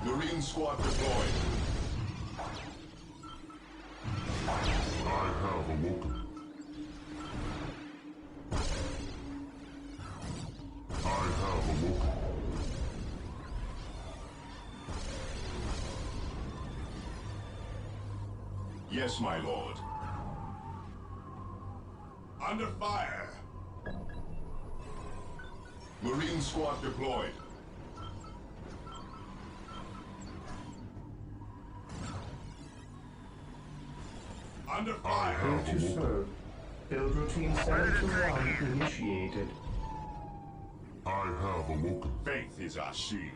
Marine squad deployed. I have awoken. I have awoken. Yes, my lord. Under fire. Marine squad deployed. Under I fire. have Build to awoken. serve. Build routine 721 initiated. I have awoken. Faith is our shield.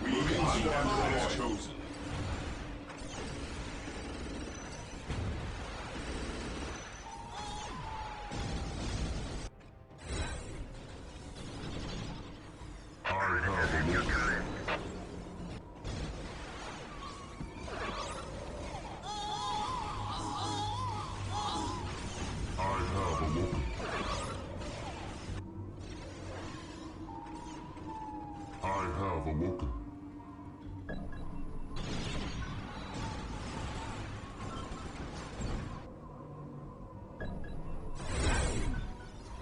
We are the Emperor's chosen. I have awoken. I have awoken. I have awoken.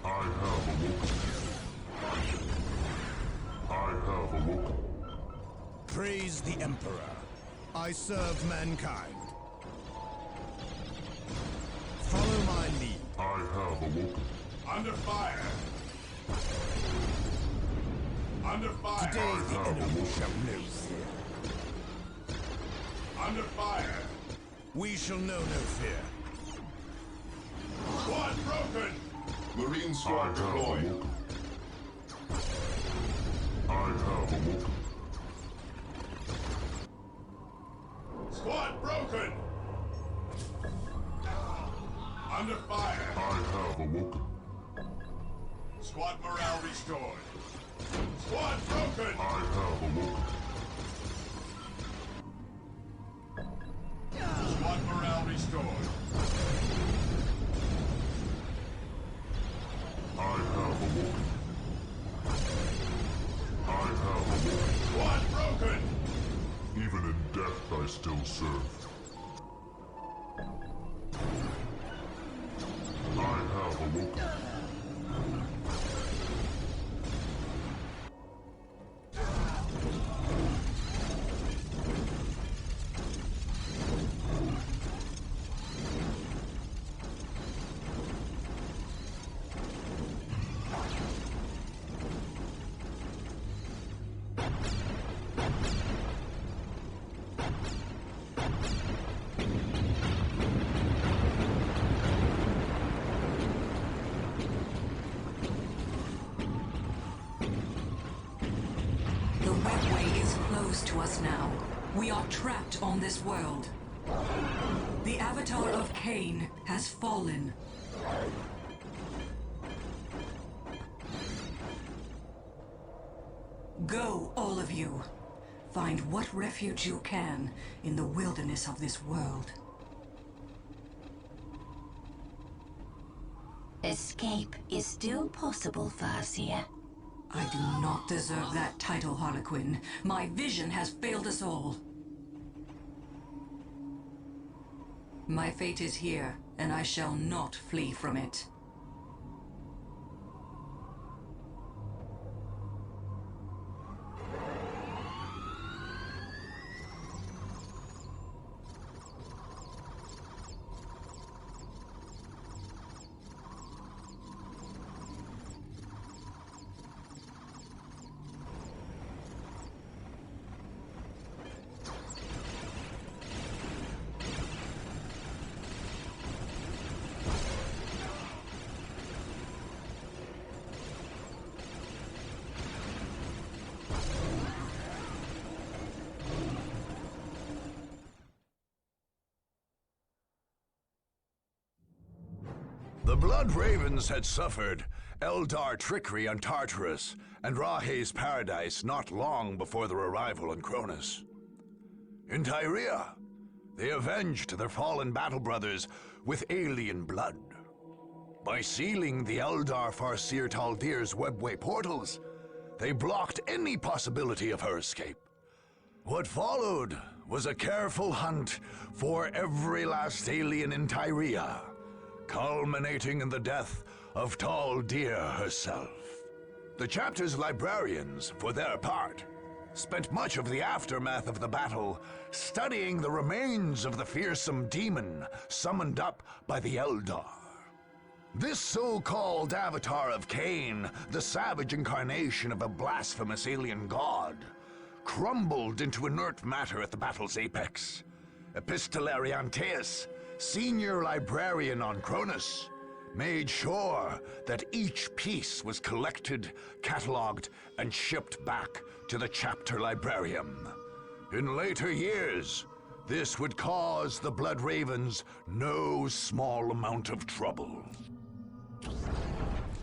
I have awoken. I have awoken. Praise the Emperor. I serve mankind. Follow my lead. I have awoken. Under fire. Under fire. Today the enemy shall know fear. Under fire. We shall know no fear. Squad broken. Marine I squad have deployed. awoken. I have awoken. Squad broken. Under fire. I have awoken. Squad morale restored. Squad broken. I have awoken. Squad morale restored. I have awoken. I have awoken. Squad broken. Even in death I still serve. I have awoken. to us now. We are trapped on this world. The Avatar of Cain has fallen. Go, all of you. Find what refuge you can in the wilderness of this world. Escape is still possible, Farseer. I do not deserve that title, Harlequin. My vision has failed us all. My fate is here, and I shall not flee from it. The Blood Ravens had suffered Eldar trickery on Tartarus and Rahe's paradise not long before their arrival on Cronus. In Tyria, they avenged their fallen battle brothers with alien blood. By sealing the Eldar Farseer Taldir's webway portals, they blocked any possibility of her escape. What followed was a careful hunt for every last alien in Tyria, culminating in the death of Taldir herself. The chapter's librarians, for their part, spent much of the aftermath of the battle studying the remains of the fearsome demon summoned up by the Eldar. This so-called Avatar of Cain, the savage incarnation of a blasphemous alien god, crumbled into inert matter at the battle's apex. Epistolarian Teus, senior librarian on Cronus, made sure that each piece was collected, catalogued, and shipped back to the chapter librarium. In later years, this would cause the Blood Ravens no small amount of trouble.